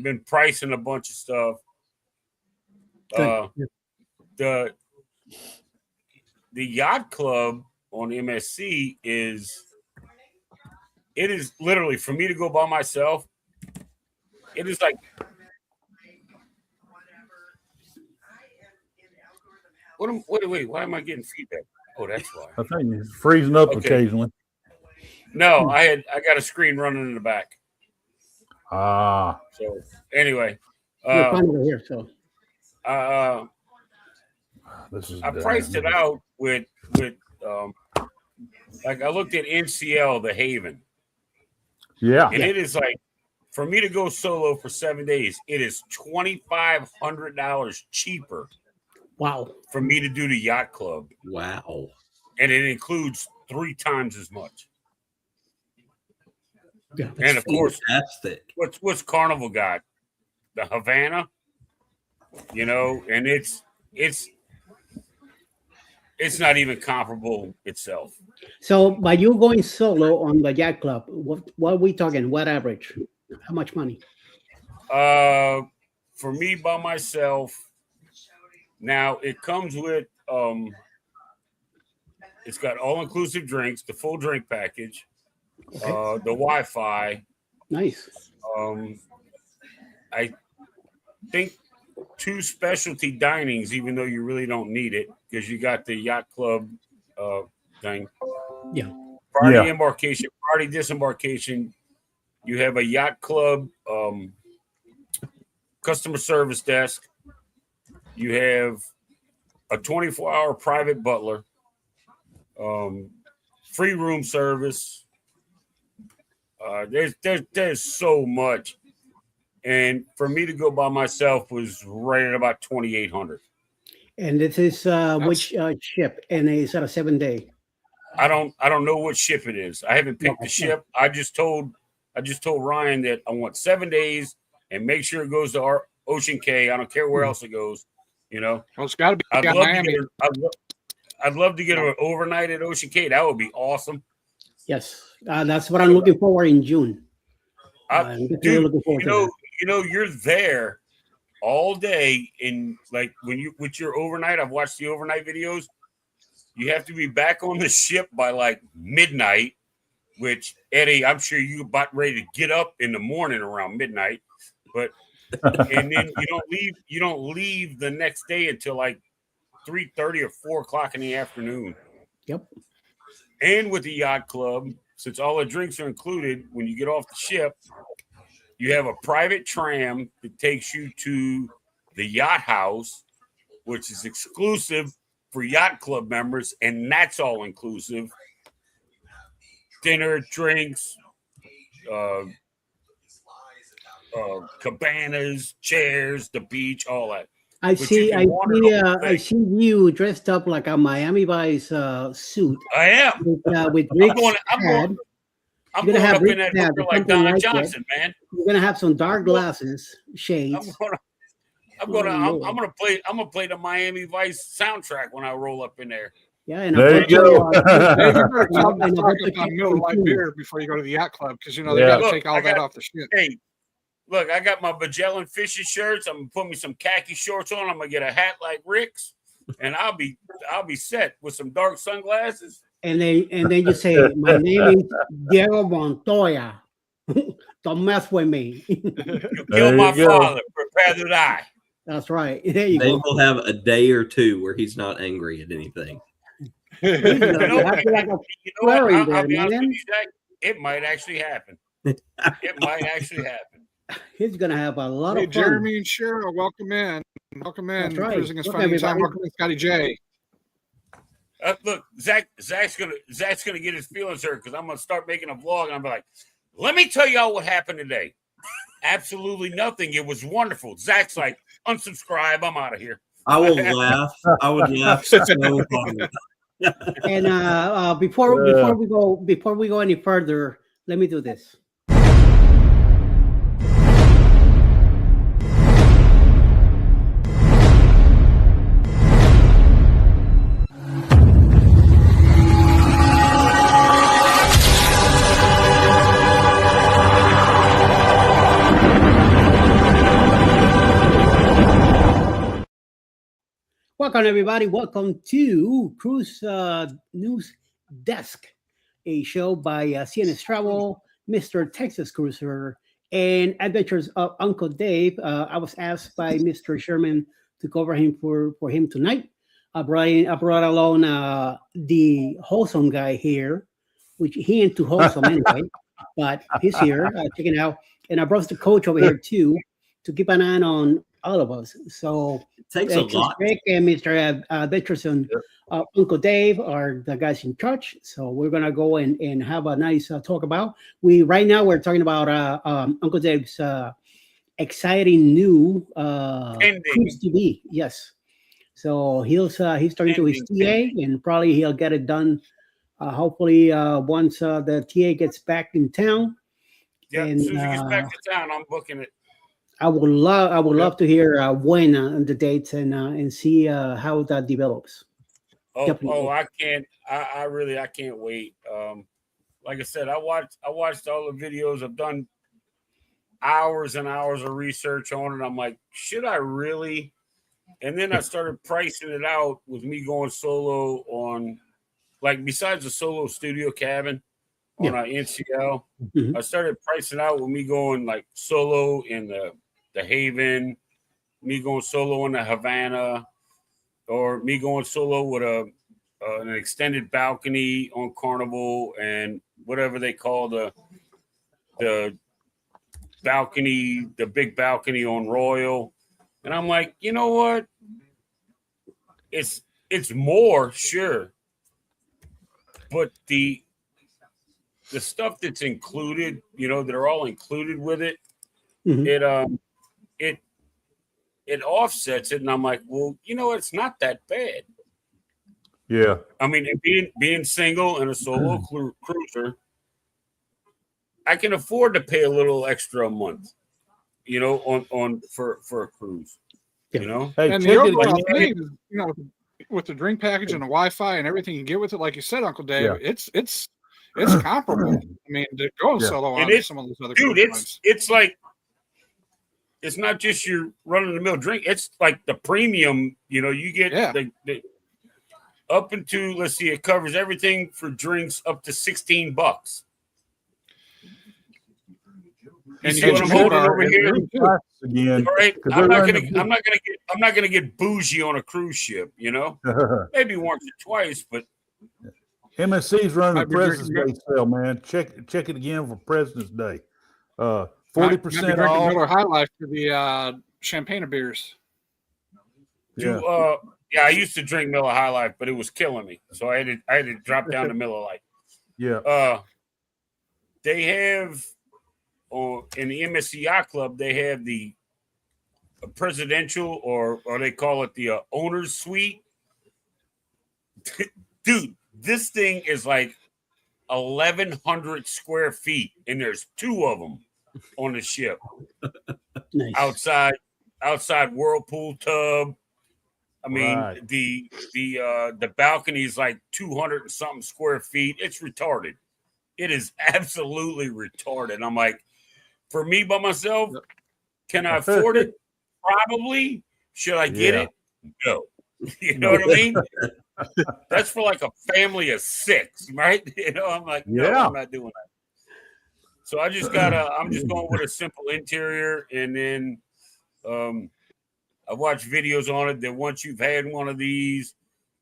been pricing a bunch of stuff. The yacht club on MSC is literally, for me to go by myself, it is like, wait, why am I getting feedback? Oh, that's why. I think it's freezing up occasionally. No, I got a screen running in the back. So anyway, you're fine over here. So I priced it out with like, I looked at NCL, the Haven. Yeah. And it is like, for me to go solo for 7 days, it is $2,500 cheaper. Wow. For me to do the yacht club. Wow. And it includes 3 times as much. Yeah. And of course, fantastic. What's Carnival got? The Havana, and it's not even comparable itself. So by you going solo on the yacht club, what are we talking? What average? How much money? For me by myself, now it comes with it's got all-inclusive drinks, the full drink package, the Wi-Fi. Nice. I think 2 specialty dinings, even though you really don't need it, because you got the yacht club thing. Yeah. Party embarkation, party disembarkation. You have a yacht club customer service desk. You have a 24-hour private butler, free room service. There's so much. And for me to go by myself was right at about $2,800. And this is which ship? And is that a 7-day? I don't know what ship it is. I haven't picked the ship. I just told Ryan that I want 7 days and make sure it goes to Ocean Cay. I don't care where else it goes. Well, it's got to be. I'd love to get an overnight at Ocean Cay. That would be awesome. Yes, that's what I'm looking forward in June. Dude, you're there all day, and like with your overnight. I've watched the overnight videos. You have to be back on the ship by like midnight. Which, Eddie, I'm sure you're about ready to get up in the morning around midnight, but. And then you don't leave the next day until like 3:30 or 4 o'clock in the afternoon. Yep. And with the yacht club, since all the drinks are included, when you get off the ship, you have a private tram that takes you to the yacht house, which is exclusive for yacht club members, and that's all inclusive. Dinner, drinks, cabanas, chairs, the beach, all that. I see you dressed up like a Miami Vice suit. I am. With Rick's I'm going up in that hooker like Don Johnson, man. You're gonna have some dark glasses, shades. I'm gonna play the Miami Vice soundtrack when I roll up in there. Yeah, and there you go. Light beer before you go to the yacht club, because they got to take all that off the ship. Hey, look, I got my Magellan fishing shirts. I'm gonna put me some khaki shorts on. I'm gonna get a hat like Rick's, and I'll be set with some dark sunglasses. And then you say, "My name is Diego Montoya. Don't mess with me." You kill my father, prepare to die. That's right. There you go. Will have a day or two where he's not angry at anything. I'll be honest with you, Zach, it might actually happen. It might actually happen. He's gonna have a lot of fun. Jeremy and Cheryl, welcome in. Welcome in. That's right. Cruising is Funny Time. Welcome in, Scotty J. Look, Zach's gonna get his feelings hurt because I'm gonna start making a vlog and I'm like, let me tell y'all what happened today. Absolutely nothing. It was wonderful. Zach's like, unsubscribe. I'm out of here. I will laugh. I would laugh so hard. And before we go any further, let me do this. welcome everybody. Welcome to Cruise News Desk, a show by CNS Travel, Mr. Texas Cruiser, and Adventures of Uncle Dave. I was asked by Mr. Sherman to cover him for him tonight. I brought along the wholesome guy here, which he ain't too wholesome anyway, but he's here checking out. And I brought the coach over here too to keep an eye on all of us. So Takes a lot. Rick and Mr. Dickerson, Uncle Dave are the guys in charge. So we're gonna go and have a nice talk about. Right now we're talking about Uncle Dave's exciting new cruise TV. Yes. So he's starting to his TA and probably he'll get it done. Hopefully once the TA gets back in town. Yeah, and, as soon as he gets back to town, I'm booking it. I would love to hear when the dates and see how that develops. I can't. I can't wait. Like I said, I watched all the videos. I've done hours and hours of research on it. I'm like, should I really? And then I started pricing it out with me going solo on, like, besides the solo studio cabin on our NCL, I started pricing out with me going like solo in the Haven, me going solo in the Havana, or me going solo with an extended balcony on Carnival and whatever they call the balcony, the big balcony on Royal. And I'm like, you know what? It's more, sure. But the stuff that's included, that are all included with it, it offsets it. And I'm like, well, it's not that bad. Yeah. I mean, being single and a solo cruiser, I can afford to pay a little extra a month, for a cruise, Hey, and the overall thing is, with the drink package and the Wi-Fi and everything you get with it, like you said, Uncle Dave, it's comparable. I mean, to go solo on some of those other it's like, it's not just your run-of-the-mill drink. It's like the premium, you get the up into, let's see, it covers everything for drinks up to $16. And you get your over here again. All right, I'm not gonna get bougie on a cruise ship, maybe once or twice, but MSC's running the President's Day sale, man. Check it again for President's Day. 40% off. Miller High Life for the champagne beers. Yeah, I used to drink Miller High Life, but it was killing me, so I had to drop down to Miller Lite. Yeah. They have in the MSC Yacht Club, they have the presidential, or they call it the owner's suite. Dude, this thing is like 1,100 square feet, and there's 2 of them on the ship. Nice. Outside whirlpool tub. I mean, the balcony is like 200 and something square feet. It's retarded. It is absolutely retarded. I'm like, for me by myself, can I afford it? Probably. Should I get it? No. You know what I mean? That's for like a family of 6, right? I'm like, no, I'm not doing that. So I'm just going with a simple interior, and then I watch videos on it that once you've had one of these,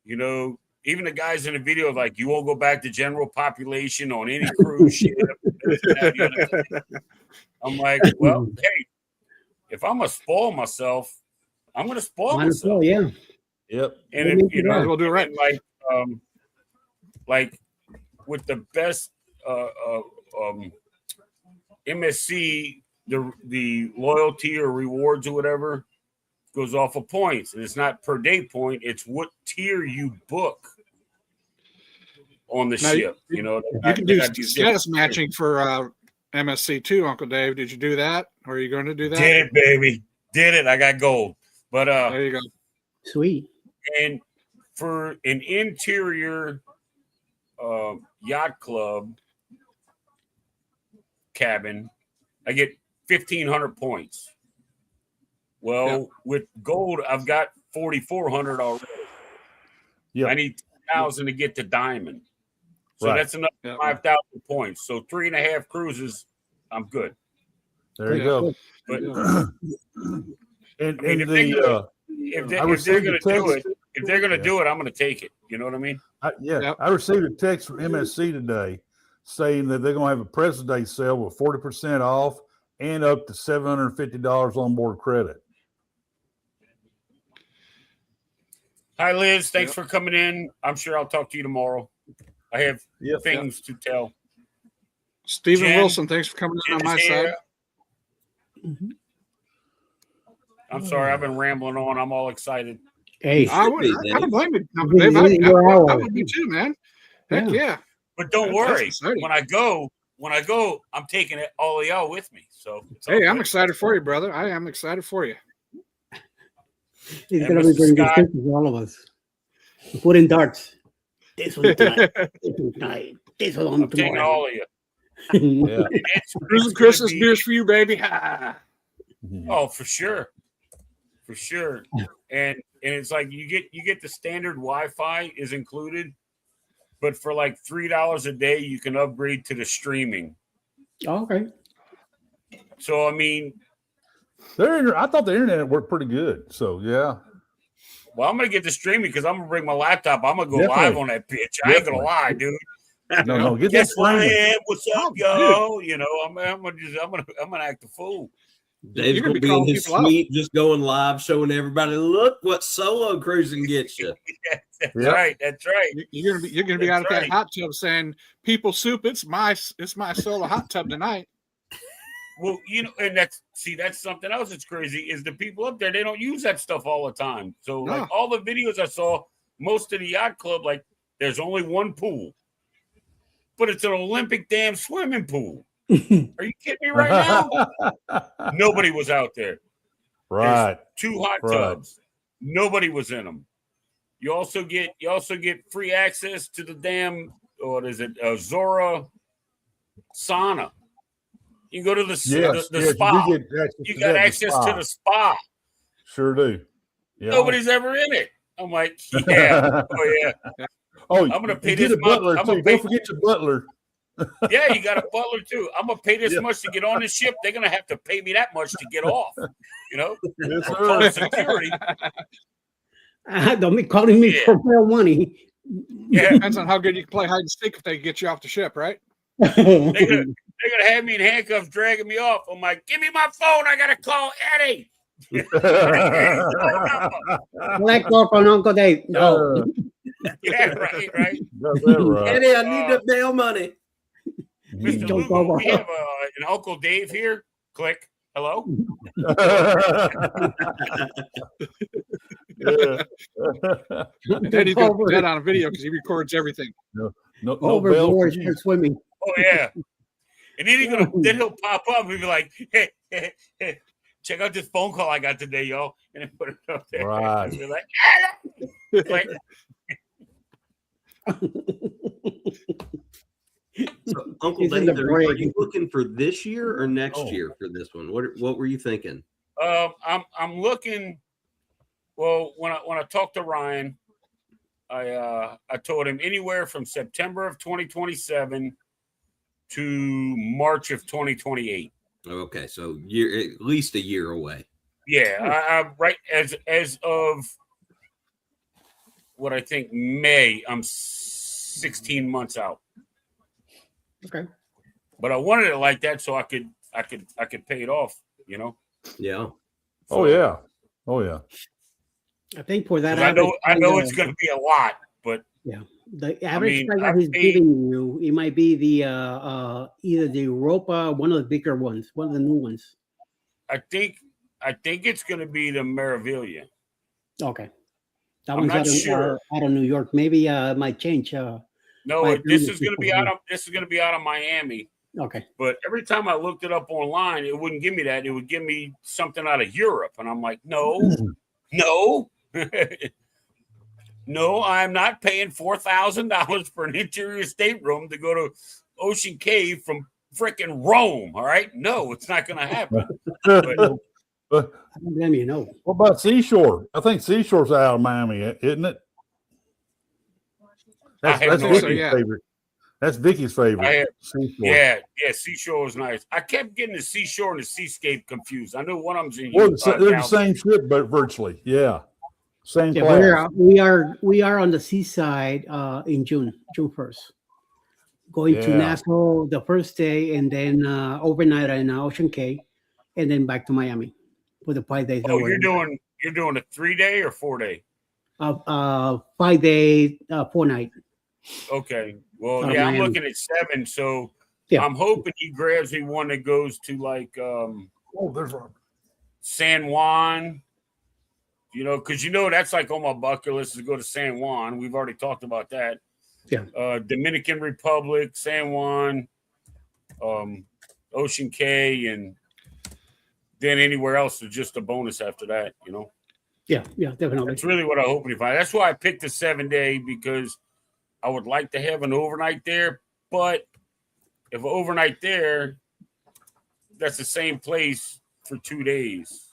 even the guys in the video, like, you won't go back to general population on any cruise ship. I'm like, well, hey, if I'm going to spoil myself, I'm going to spoil myself. Yeah. Yep. And if, we'll do it right. Like with the best MSC, the loyalty or rewards or whatever goes off of points, and it's not per day point. It's what tier you book on the ship. You can do status matching for MSC too, Uncle Dave. Did you do that? Or are you going to do that? Did it, baby. Did it. I got gold. But there you go. Sweet. And for an interior yacht club cabin, I get 1,500 points. Well, with gold, I've got 4,400 already. Yep. I need 10,000 to get to diamond. So Right. that's another 5,000 points. So 3.5 cruises, I'm good. There you go. But and if they're going to do it, I'm going to take it. You know what I mean? I received a text from MSC today saying that they're going to have a President's Day sale with 40% off and up to $750 on board credit. Hi, Liz. Thanks for coming in. I'm sure I'll talk to you tomorrow. I have things to tell. Stephen Wilson, thanks for coming in on my side. I'm sorry, I've been rambling on. I'm all excited. Hey, I don't blame you. I would be too, man. Heck yeah. But don't worry. When I go, I'm taking it all of y'all with me. So hey, I'm excited for you, brother. I am excited for you. He's gonna be bringing pictures to all of us. Put in darts. This one tonight. This one tonight. This one on I'm taking tomorrow. all of you. Yeah. It's Christmas beers for you, baby. Oh, for sure. For sure. And it's like you get the standard Wi-Fi is included, but for like $3 a day you can upgrade to the streaming. Okay. So I mean, I thought the internet worked pretty good. So yeah. Well, I'm gonna get the streaming because I'm gonna bring my laptop. I'm gonna go live on that bitch. I ain't gonna lie, dude. No, get Guess that who I streaming. am? What's up, yo? You know, I'm gonna act a fool. Dave's gonna be in his suite, just going live, showing everybody, look what solo cruising gets you. That's right. That's right. You're gonna be out of that hot tub saying, "People soup, it's my solo hot tub tonight." Well, you know, and that's something else that's crazy is the people up there, they don't use that stuff all the time. So like all the videos I saw, most of the yacht club, like there's only one pool, but it's an Olympic damn swimming pool. Are you kidding me right now? Nobody was out there. Right. There's 2 hot tubs. Nobody was in them. You also get free access to the damn, what is it, Zora sauna. You can go to the spa. You got access to the spa. Sure do. Yeah. Nobody's ever in it. I'm like, yeah. Oh, yeah. Oh, I'm going to pay this much. much. Don't forget your butler. Yeah, you got a butler, too. I'm going to pay this much to get on the ship. They're going to have to pay me that much to get off. You know? Yes, security. Don't be calling me for real money. Yeah. Depends on how good you can play hide and seek if they get you off the ship, right? They're gonna have me in handcuffs, dragging me off. I'm like, give me my phone. I gotta call Eddie. Collect call from Uncle Dave. No. Yeah, right. Eddie, I need the bail money. Mr. Lugo, we have an Uncle Dave here. Click. Hello. Eddie's gonna put that on a video because he records everything. No overboard, start swimming. Oh yeah. And then he'll pop up and be like, hey, check out this phone call I got today, y'all. And then put it up there. Right. And be like, So, Uncle Dave, are you looking for this year or next year for this one? What were you thinking? I'm looking. Well, when I talked to Ryan, I told him anywhere from September of 2027 to March of 2028. Okay, so at least a year away. Yeah, right as of what I think May, I'm 16 months out. Okay, but I wanted it like that so I could pay it off. You know. Yeah. Oh yeah. I think for that, I know it's going to be a lot, but yeah, the average price that he's giving you, it might be the either the Europa, one of the bigger ones, one of the new ones. I think it's going to be the Meraviglia. Okay, that one's out of New York. Maybe it might change. No, this is going to be out of Miami. Okay, but every time I looked it up online, it wouldn't give me that. It would give me something out of Europe, and I'm like, no. No, I'm not paying $4,000 for an interior stateroom to go to Ocean Cave from freaking Rome. All right, no, it's not going to happen. But I don't blame you. No. What about Seashore? I think Seashore's out of Miami, isn't it? That's Vicky's favorite. That's Vicky's favorite. Yeah, Seashore was nice. I kept getting the Seashore and the Seascape confused. I know one of them's in they're the same ship, but virtually, same class. We are on the seaside in June 1st. Going to Nassau the first day, and then overnight in Ocean Cay, and then back to Miami for the 5 days. Oh, you're doing a 3-day or 4-day? 5 day, 4 night. Okay. Well, I'm looking at 7, so I'm hoping he grabs me one that goes to like there's San Juan. Because that's like on my bucket list to go to San Juan. We've already talked about that. Yeah. Dominican Republic, San Juan, Ocean Cay, and then anywhere else is just a bonus after that, Yeah, definitely. That's really what I hope to find. That's why I picked a 7-day, because I would like to have an overnight there. But if an overnight there, that's the same place for 2 days.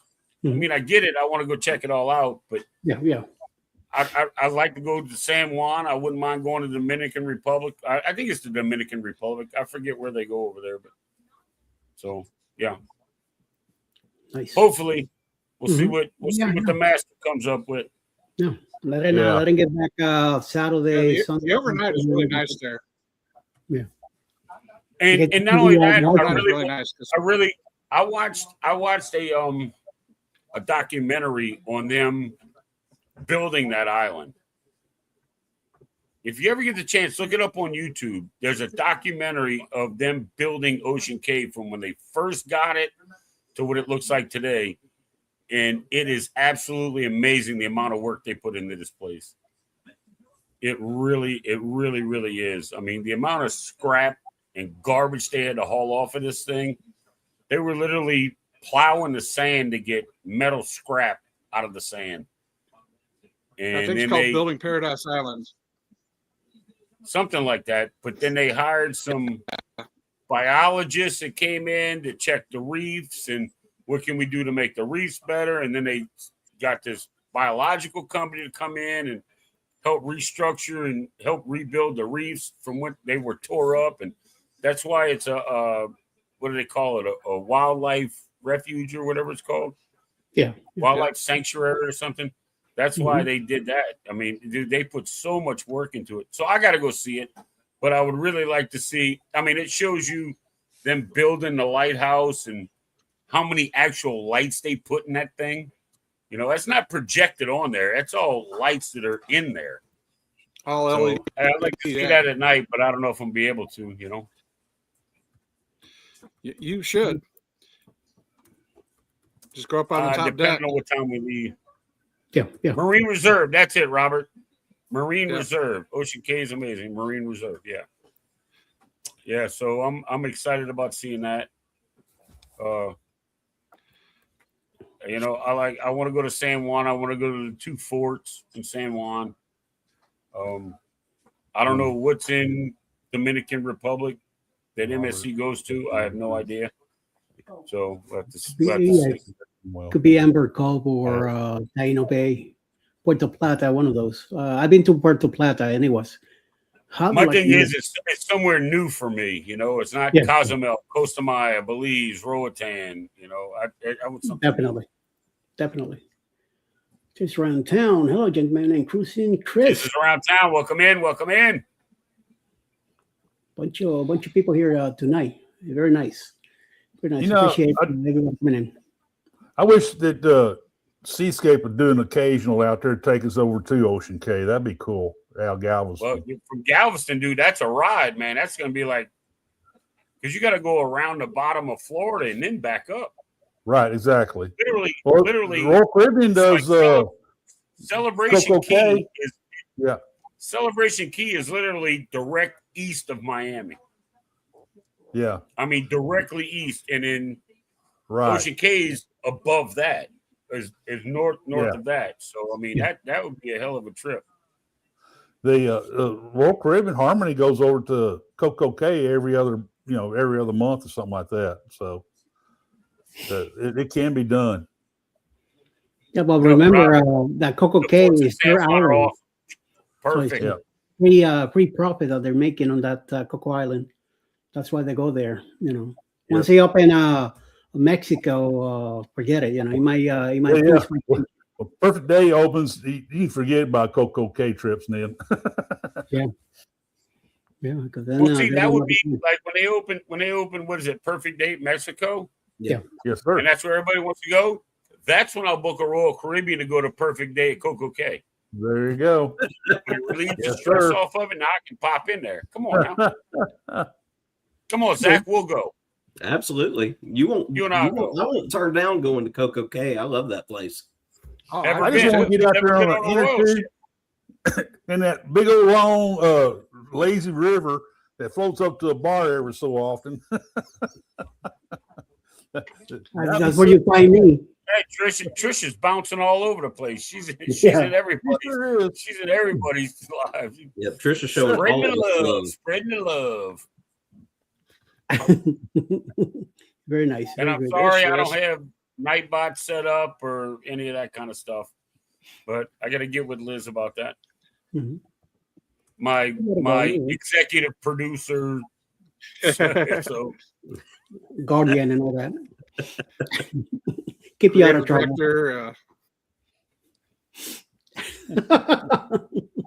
I mean, I get it. I want to go check it all out, but I like to go to San Juan. I wouldn't mind going to the Dominican Republic. I think it's the Dominican Republic. I forget where they go over there, but nice. Hopefully, we'll see what the master comes up with. Yeah, let him get back Saturday. Sunday. The overnight is really nice there. Yeah, and not only that, I watched a documentary on them building that island. If you ever get the chance, look it up on YouTube. There's a documentary of them building Ocean Cay from when they first got it to what it looks like today. And it is absolutely amazing the amount of work they put into this place. It really is. I mean, the amount of scrap and garbage they had to haul off of this thing, they were literally plowing the sand to get metal scrap out of the sand. And I think it's called Building Paradise Islands. Something like that. But then they hired some biologists that came in to check the reefs and what can we do to make the reefs better. And then they got this biological company to come in and help restructure and help rebuild the reefs from when they were tore up. And that's why it's what do they call it? A wildlife refuge or whatever it's called. Yeah. Wildlife sanctuary or something. That's why they did that. I mean, dude, they put so much work into it. So I got to go see it. But I would really like to see, I mean, it shows you them building the lighthouse and how many actual lights they put in that thing. That's not projected on there. That's all lights that are in there. All LED. I'd like to see that at night, but I don't know if I'm be able to, You should. Just go up on the top deck. Depending on what time we leave. Yeah. Marine Reserve. That's it, Robert. Marine Reserve. Ocean Cay is amazing. Marine Reserve. Yeah. So I'm excited about seeing that. I want to go to San Juan. I want to go to the 2 forts in San Juan. I don't know what's in Dominican Republic that MSC goes to. I have no idea. So we'll have to see. Could be Amber Cove or Taino Bay, Puerto Plata, one of those. I've been to Puerto Plata, and it was hot. My thing is, it's somewhere new for me. It's not Cozumel, Costa Maya, Belize, Roatan. I want something. Definitely. Just around town. Hello, gentlemen, and cruising Chris. This is around town. Welcome in. Bunch of people here tonight. Very nice. Very nice. Appreciate everyone coming in. I wish that Seascape would do an occasional out there to take us over to Ocean Cay. That'd be cool. Out Galveston. Well, from Galveston, dude, that's a ride, man. That's going to be like, because you got to go around the bottom of Florida and then back up. Right, exactly. Literally. The Royal Caribbean does Celebration Key is Yeah. Celebration Key is literally direct east of Miami. Yeah. I mean, directly east, and then right. Ocean Cay is above that, is north of that. So I mean, that would be a hell of a trip. The Royal Caribbean Harmony goes over to Coco Cay every other month or something like that. So it can be done. Yeah, but remember that Coco Cay is 4 hours. Perfect. So free profit that they're making on that Coco Island. That's why they go there. Once they open Mexico, forget it. He might. Well, Perfect Day opens. You can forget about Coco Cay trips, then. Yeah. Because then well, see, that would be like when they open. What is it? Perfect Day Mexico. Yeah. Yes, sir. And that's where everybody wants to go. That's when I'll book a Royal Caribbean to go to Perfect Day at Coco Cay. There you go. When you relieve the stress off of it, now I can pop in there. Come on now. Come on, Zach, we'll go. Absolutely. You won't. You and I won't turn down going to Coco Cay. I love that place. Oh, I just want to get out there on the inner tube in that big old long lazy river that floats up to a bar every so often. That's where you find me. Hey, Trisha's bouncing all over the place. She's in everybody's. She's in everybody's lives. Yep, Trisha's showing spreading all the love. love. Spreading the love. Very nice. And I'm sorry I don't have Nightbot set up or any of that kind of stuff, but I got to get with Liz about that. Mm-hmm. My executive producer, so guardian and all that. Keep you out of trouble.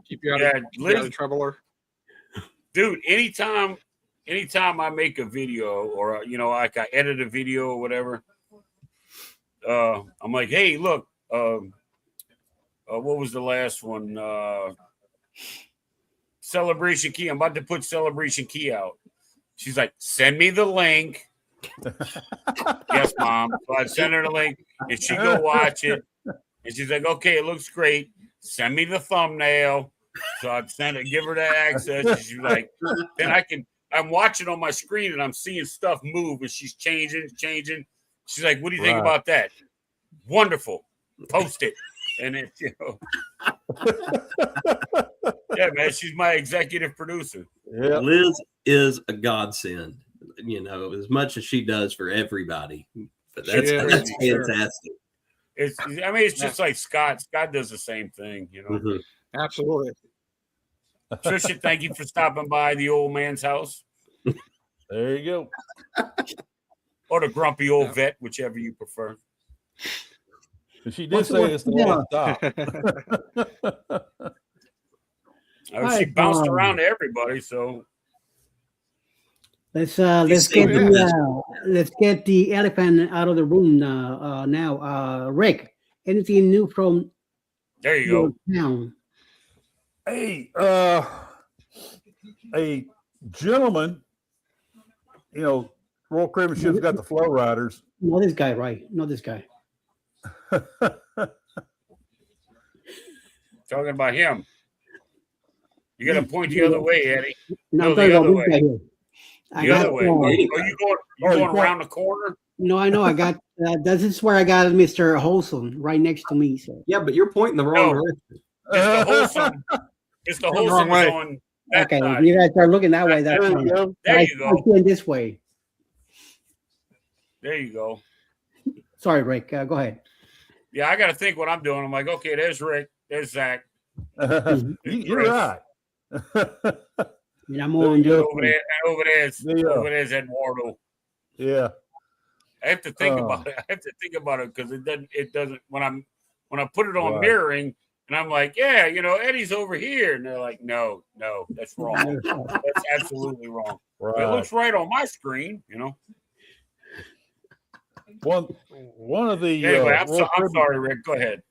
Keep you out of trouble. Dude, anytime I make a video or like I edit a video or whatever, I'm like, hey, look, what was the last one? Celebration Key. I'm about to put Celebration Key out. She's like, send me the link. Yes, Mom. So I sent her the link, and she go watch it. And she's like, okay, it looks great. Send me the thumbnail. So I'd give her the access. And she's like, then I'm watching on my screen, and I'm seeing stuff move, and she's changing. She's like, what do you think about that? Wonderful. Post it. And it's, yeah, man, she's my executive producer. Yeah. Liz is a godsend, as much as she does for everybody. But that's fantastic. It's just like Scott. Scott does the same thing, Mm-hmm. Absolutely. Trisha, thank you for stopping by the old man's house. There you go. Or the grumpy old vet, whichever you prefer. She did say it's the last stop. She bounced around to everybody, so let's get the elephant out of the room now. Rick, anything new from there you go town? Hey, a gentleman, Royal Caribbean ship's got the flow riders. Not this guy, right? Not this guy. Talking about him. You got to point the other way, Eddie. No, the other way. The other way. Are you going around the corner? No, I know. I got. This is where I got Mr. Wholesome right next to me. So yeah, but you're pointing the wrong direction. It's the wholesome way. On okay, side. you guys are looking that way. That's fine. There you go. I'm this way. There you go. Sorry, Rick. Go ahead. Yeah, I got to think what I'm doing. I'm like, okay, there's Rick. There's Zach. You're right. I'm over there's Eduardo. Yeah. I have to think about it. Because it doesn't when I put it on mirroring and I'm like, yeah, Eddie's over here. And they're like, no, that's wrong. That's absolutely wrong. Right. It looks right on my screen, One of the anyway, I'm sorry, Rick. Go ahead.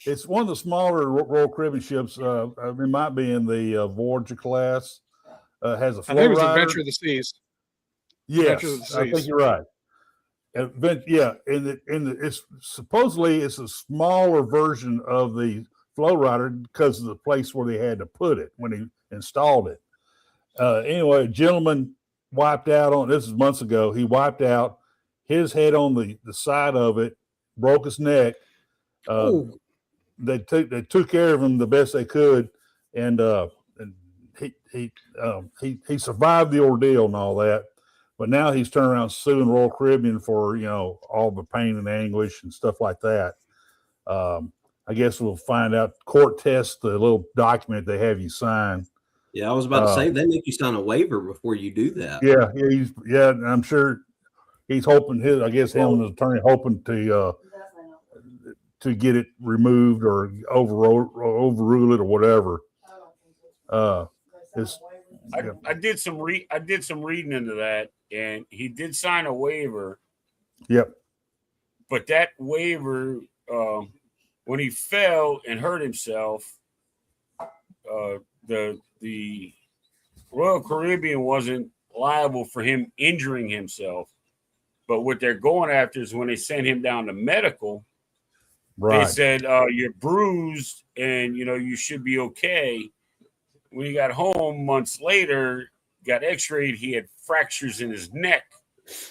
It's one of the smaller Royal Caribbean ships. It might be in the Voyager class. Has a flow rider. I think it's Adventure of the Seas. Yes, I think you're right. It's supposedly it's a smaller version of the flow rider because of the place where they had to put it when he installed it. Anyway, a gentleman wiped out on this is months ago. He wiped out his head on the side of it, broke his neck. They took care of him the best they could, and he survived the ordeal and all that. But now he's turned around suing Royal Caribbean for all the pain and anguish and stuff like that. I guess we'll find out. Court test the little document they have you sign. Yeah, I was about to say they make you sign a waiver before you do that. Yeah, and I'm sure he's hoping him and his attorney hoping to get it removed or overrule it or whatever. I did some reading into that, and he did sign a waiver. Yep. But that waiver, when he fell and hurt himself, the Royal Caribbean wasn't liable for him injuring himself. But what they're going after is when they sent him down to medical, they said, you're bruised and, you should be okay. When he got home months later, got x-rayed, he had fractures in his neck.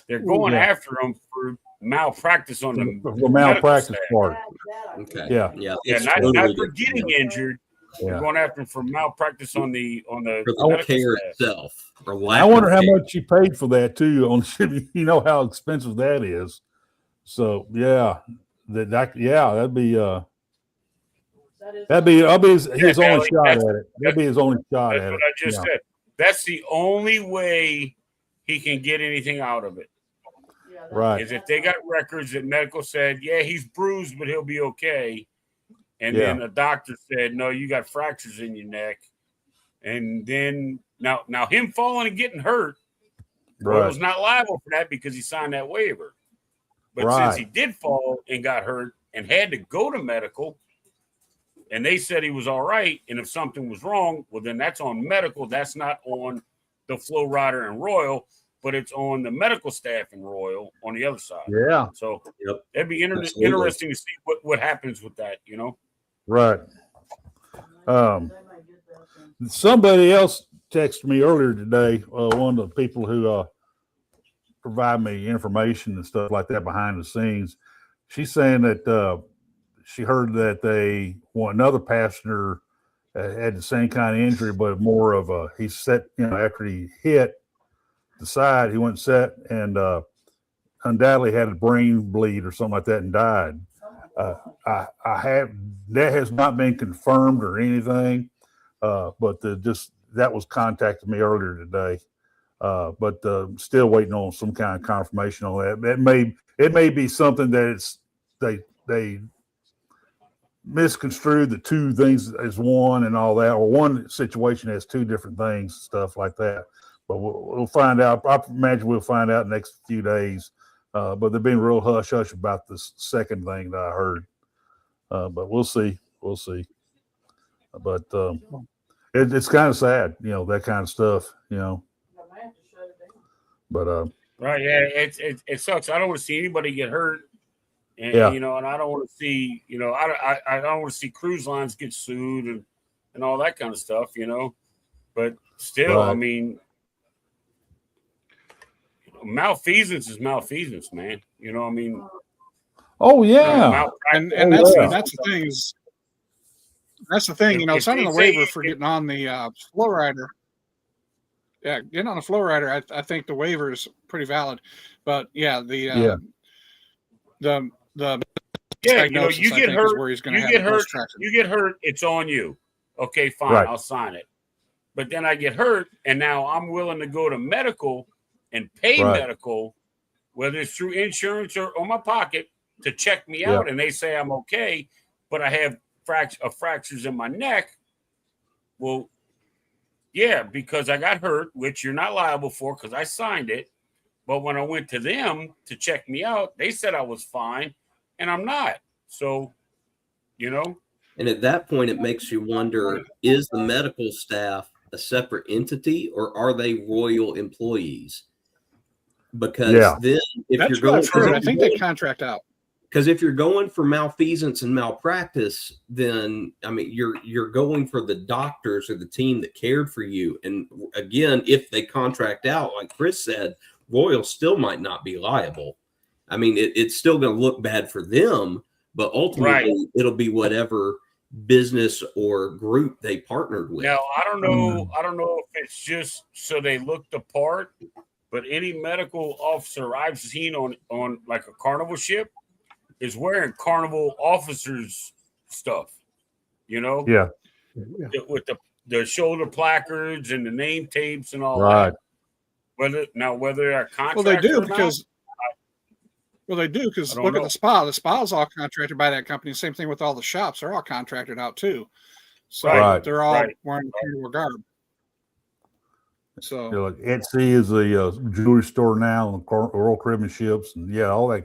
They're going after him for malpractice on the malpractice part. Okay. Yeah. Not for getting injured. They're going after him for malpractice on the care itself. I wonder how much you paid for that too. You know how expensive that is. So that'd be his only shot at it. That'd be his only shot at it. That's what I just said. That's the only way he can get anything out of it. Right. Is if they got records that medical said, yeah, he's bruised, but he'll be okay. And then a doctor said, no, you got fractures in your neck. And then now him falling and getting hurt, was not liable for that because he signed that waiver. But since he did fall and got hurt and had to go to medical, and they said he was all right, and if something was wrong, well, then that's on medical. That's not on the Flow Rider and Royal, but it's on the medical staff and Royal on the other side. Yeah. So it'd be interesting to see what happens with that, Right. Somebody else texted me earlier today, one of the people who provide me information and stuff like that behind the scenes. She's saying that she heard that another passenger had the same kind of injury, but more of he set, after he hit the side, he went and set and undoubtedly had a brain bleed or something like that and died. That has not been confirmed or anything, but that was contacted me earlier today. But still waiting on some kind of confirmation on that. It may be something that they misconstrued the two things as one and all that, or one situation has two different things, stuff like that. But we'll find out. I imagine we'll find out in the next few days. But they've been real hush hush about this second thing that I heard. But we'll see. But it's kind of sad, that kind of stuff, But right, yeah, it sucks. I don't want to see anybody get hurt, and and I don't want to see, I don't want to see cruise lines get sued and all that kind of stuff, But still, I mean, malfeasance is malfeasance, man. I mean. Oh yeah, and that's the thing is. That's the thing, signing the waiver for getting on the Flow Rider. Yeah, getting on a Flow Rider, I think the waiver is pretty valid. But yeah, the you get hurt. Where he's you get hurt. You get hurt. It's on you. Okay, fine. I'll sign it. But then I get hurt, and now I'm willing to go to medical and pay medical, whether it's through insurance or on my pocket, to check me out, and they say I'm okay, but I have fractures in my neck. Well, yeah, because I got hurt, which you're not liable for because I signed it. But when I went to them to check me out, they said I was fine, and I'm not. So, And at that point, it makes you wonder, is the medical staff a separate entity or are they Royal employees? Because then if you're going for, I think they contract out. Because if you're going for malfeasance and malpractice, then you're going for the doctors or the team that cared for you. And again, if they contract out, like Chris said, Royal still might not be liable. It's still going to look bad for them, but ultimately it'll be whatever business or group they partnered with. Now, I don't know if it's just so they look the part, but any medical officer I've seen on like a Carnival ship is wearing Carnival officers' stuff, you know? Yeah. With the shoulder placards and the name tapes and all Right. that. Whether they're contractors, Well, they do or because I don't look at know. the spa. The spa's all contracted by that company. Same thing with all the shops; they're all contracted out too. So Right. they're all Right. wearing the funeral garb. So You know, like Etsy is a jewelry store now, and Royal Caribbean ships, and yeah, all that.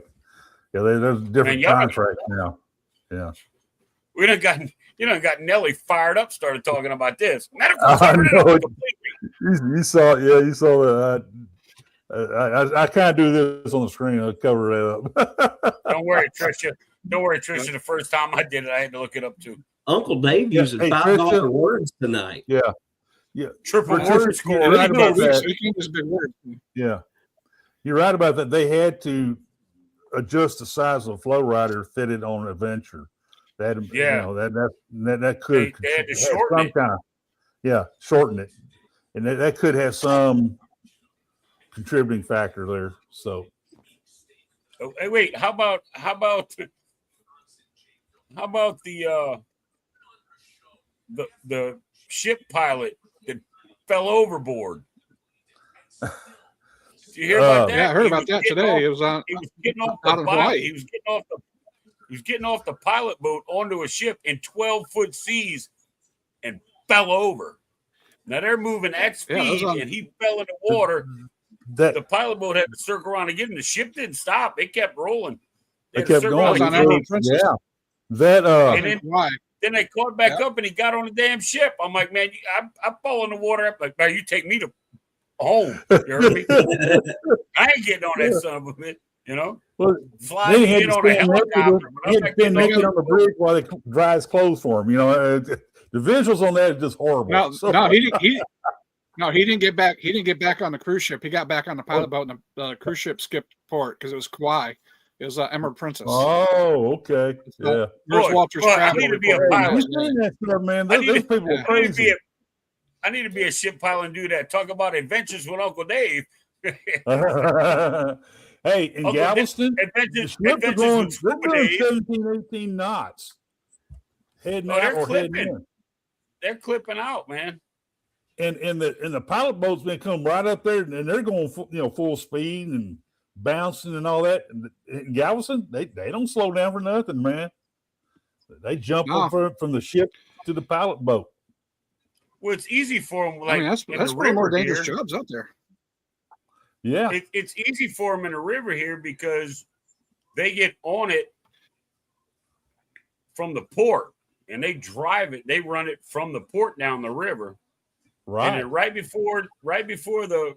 Yeah, there's different y'all- contracts now. Yeah. we done got Nelly fired up, started talking about this. Medical I covered it know up it. completely. You saw, you saw that. I can't do this on the screen. I'll cover it up. Don't worry, Trisha. The first time I did it, I had to look it up too. Uncle Dave Yeah, using hey, $5 Trisha. words tonight. Yeah. Triple Trisha, word score. you're right you know, about that. speaking is a big word. Yeah, you're right about that. They had to adjust the size of the flow rider fitted on Adventure. That Yeah. you know, that could They had to have shorten some it. kind of shorten it, and that could have some contributing factor there. So Oh, hey, wait. How about the ship pilot that fell overboard? Did you hear about that? Yeah, I heard He about was that getting today. off- It was on. He was getting off Out the of pilot. Hawaii. He was getting off the pilot boat onto a ship in 12-foot seas and fell over. Now they're moving at speed, Yeah, it was on- and he fell in the water. that The pilot boat had to circle around again. The ship didn't stop; it kept rolling. they had to kept circle going. was on around again. Emerald Princess. Yeah, that And then- Why? Then they caught back up, and he got on the damn ship. I'm like, man, I fall in the water. I'm like, man, you take me to home. You heard me? I ain't getting on that son of a bitch. You know, well, fly then me he had in to on a stand naked. helicopter. But He I'm had to not stand getting naked on on the bridge while they dry his clothes for him. You know, the visuals on that is just horrible. No, So- no, he didn't. No, he didn't get back. He didn't get back on the cruise ship. He got back on the pilot boat, and the cruise ship skipped port because it was Kauai. It was Emerald Princess. Oh, okay. Yeah. Where's Boy, Walter's boy, I travel need to be a report? pilot. You seen that stuff, man? I Those need to- people are yeah. crazy. I need to be a ship pilot and do that. Talk about adventures with Uncle Dave. Hey, in Uncle Galveston, the Adventures ship was with going, they're Scuba doing Dave. 17, 18 knots. Heading Oh, out they're or heading clipping. in. They're clipping out, man. And the pilot boats been come right up there and they're going full speed and bouncing and all that. And in Galveston, they don't slow down for nothing, man. They jump No. from the ship to the pilot boat. Well, it's easy for them. Like I mean, that's in one of the the more river dangerous here. jobs out there. Yeah. It's easy for them in the river here because they get on it from the port and they drive it. They run it from the port down the river. Right. And then right before the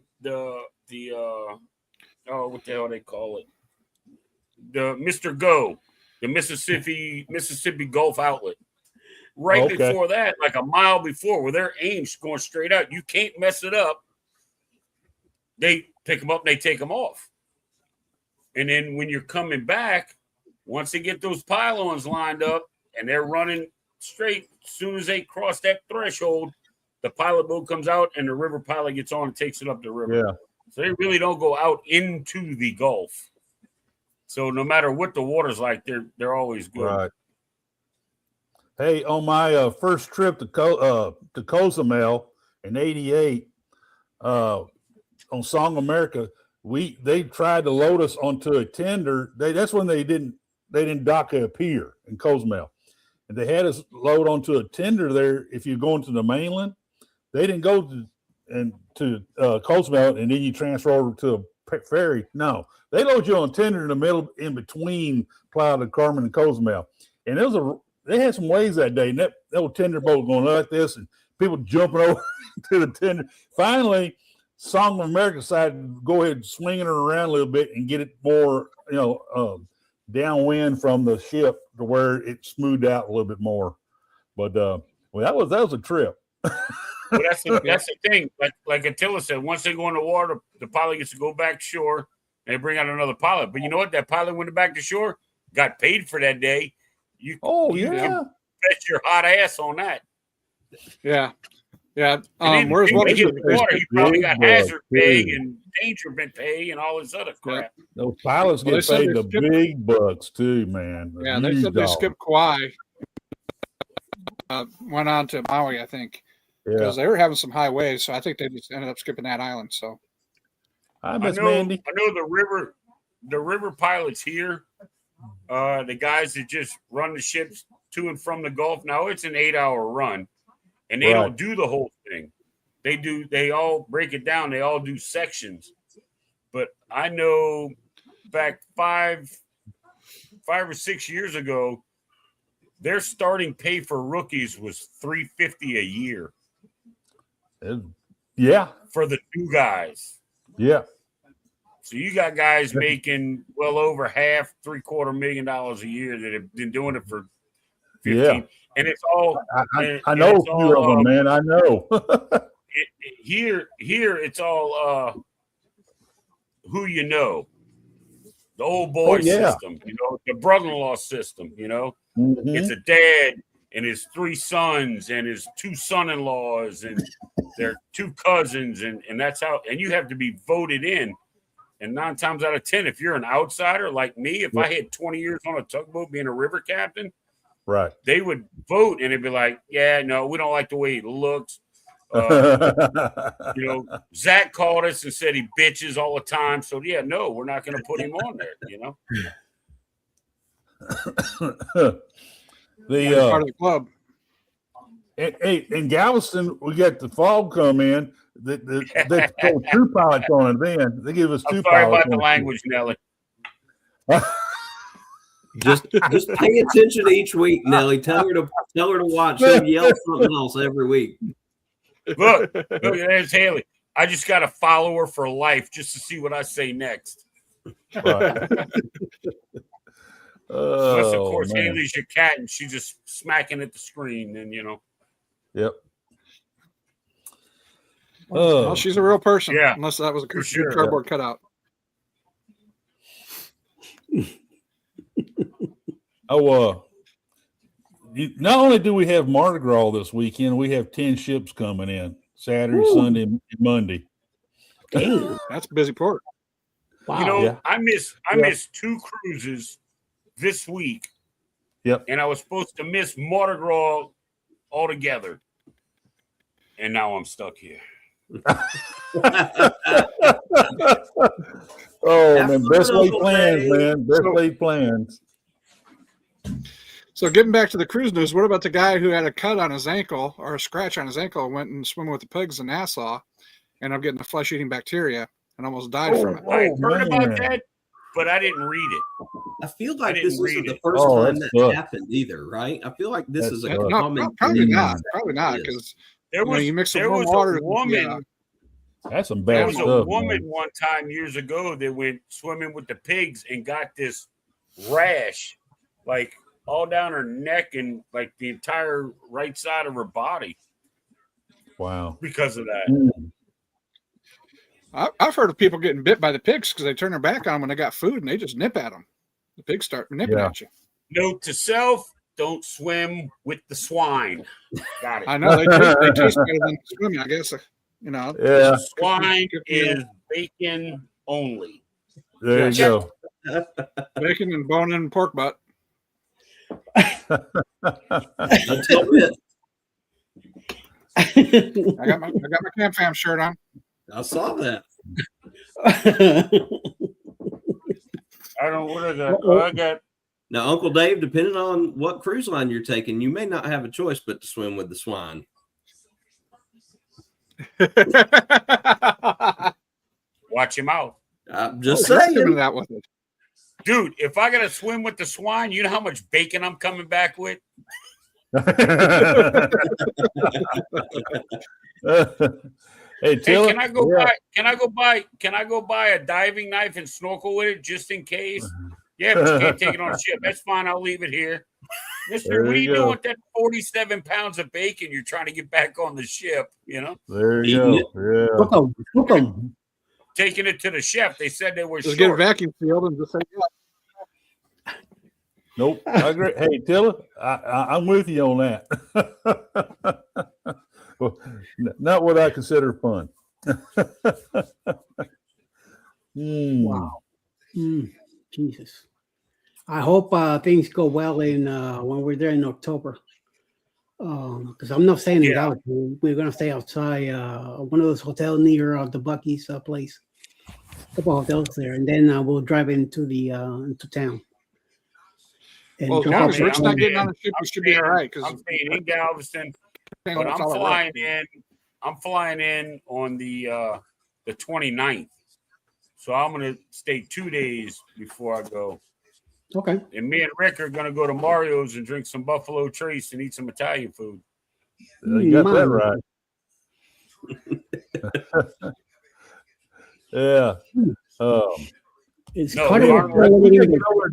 what the hell they call it? The Mr. Go, the Mississippi Gulf outlet. Right Okay. before that, like a mile before, where their aim's going straight out. You can't mess it up. They pick them up and they take them off. And then when you're coming back, once they get those pylons lined up and they're running straight, as soon as they cross that threshold, the pilot boat comes out and the river pilot gets on and takes it up the river. Yeah. So they really don't go out into the Gulf. So no matter what the water's like, they're always good. Right. Hey, on my first trip to Cozumel in '88, on Song America, they tried to load us onto a tender. That's when they didn't dock at a pier in Cozumel, and they had us load onto a tender there. If you're going to the mainland, they didn't go to Cozumel and then you transfer over to a ferry. No, they load you on a tender in the middle, in between Playa del Carmen and Cozumel, and they had some waves that day, and that old tender boat going like this, and people jumping over to the tender. Finally, Song of America decided to go ahead and swinging her around a little bit and get it more, downwind from the ship to where it smoothed out a little bit more. But that was a trip. Well, that's the thing. Like Attila said, once they go in the water, the pilot gets to go back to shore. And they bring out another pilot. But you know what? That pilot went back to shore, got paid for that day. You can bet your hot ass on that. Yeah. Yeah. And then Where's when Walter? he hit the water, he probably got Big hazard pay bucks, and dangerment pay and all this other crap. Those pilots Well, they get said paid they the skipped- big bucks too, man. Yeah, they Huge said they dollars. skipped Kauai. went on to Maui, I think, because they were having some high waves. So I think they just ended up skipping that island. So I know the river pilots here, the guys that just run the ships to and from the Gulf. Now it's an 8-hour run, and they don't do the whole thing. They all break it down. They all do sections. But I know back 5 or 6 years ago, their starting pay for rookies was $350 a year. Yeah. For the 2 guys. Yeah. So you got guys making well over half, $750,000 a year that have been doing it for 15. Yeah. And it's all I know a few of them, man. I know. Here it's all who you know. The old boy system, the brother-in-law system, Mm-hmm. It's a dad and his 3 sons and his 2 son-in-laws and their 2 cousins, and that's how, and you have to be voted in. And 9 times out of 10, if you're an outsider like me, if I had 20 years on a tugboat being a river captain, right, they would vote and it'd be like, yeah, no, we don't like the way he looks. Zach called us and said he bitches all the time. So yeah, no, we're not going to put him on there. Part of the club. In Galveston, we got the fog come in. They throw 2 pilots on it. Then they give us 2 pilots. Sorry about the language, Nelly. Just pay attention each week, Nelly. Tell her to watch. She'll yell something else every week. Look, there's Haley. I just got to follow her for life just to see what I say next. Right. Unless, of course, man. Haley's your cat and she's just smacking at the screen, then Yep. Well, she's a real person. Yeah, unless that was a cardboard cutout. Not only do we have Mardi Gras this weekend, we have 10 ships coming in Saturday, Sunday, and Monday. Damn, that's a busy port. Wow. I missed 2 cruises this week. Yep. And I was supposed to miss Mardi Gras altogether. And now I'm stuck here. Man, best laid plans, man. Best laid plans. So getting back to the cruise news, what about the guy who had a cut on his ankle or a scratch on his ankle and went and swam with the pigs in Nassau and I'm getting the flesh-eating bacteria and almost died from it? I heard about that, but I didn't read it. I feel like this isn't the first time that's happened either, right? I feel like this is a common probably not because you mix some warm water. Woman, that's some bad stuff. There was a woman one time years ago that went swimming with the pigs and got this rash, like all down her neck and like the entire right side of her body. Wow! Because of that. I've heard of people getting bit by the pigs because they turn their back on them when they got food and they just nip at them. The pigs start nipping at you. Note to self: don't swim with the swine. Got it. I know they taste better than swimming. I guess Yeah. Swine is bacon only. There you go. Bacon and bone and pork butt. Until it. I got my Camp Fam shirt on. I saw that. I don't. What is that? Oh, I got. Now, Uncle Dave, depending on what cruise line you're taking, you may not have a choice but to swim with the swine. Watch your mouth. I'm just saying that with it. Dude, if I gotta swim with the swine, you know how much bacon I'm coming back with? Hey, can I go buy a diving knife and snorkel with it just in case? Yeah, but you can't take it on a ship. That's fine. I'll leave it here. Mister, what are you doing with that 47 pounds of bacon you're trying to get back on the ship? There you go. Yeah. Taking it to the chef. They said they were just short. get a vacuum sealed and just say Nope. I agree. Hey, Tilla, I'm with you on that. Well, not what I consider fun. Wow. Jesus. I hope things go well in when we're there in October. Because I'm not staying in Gallatin. We're gonna stay outside one of those hotels near the Buc-ee's place. A couple hotels there, and then we'll drive into the into town. And Well, as long as Rick's not getting on the ship, we should be all right. Because I'm staying in Galveston, but I'm flying in. I'm flying in on the 29th, so I'm gonna stay 2 days before I go. Okay. And me and Rick are gonna go to Mario's and drink some Buffalo Trace and eat some Italian food. You got that right. Yeah. It's No,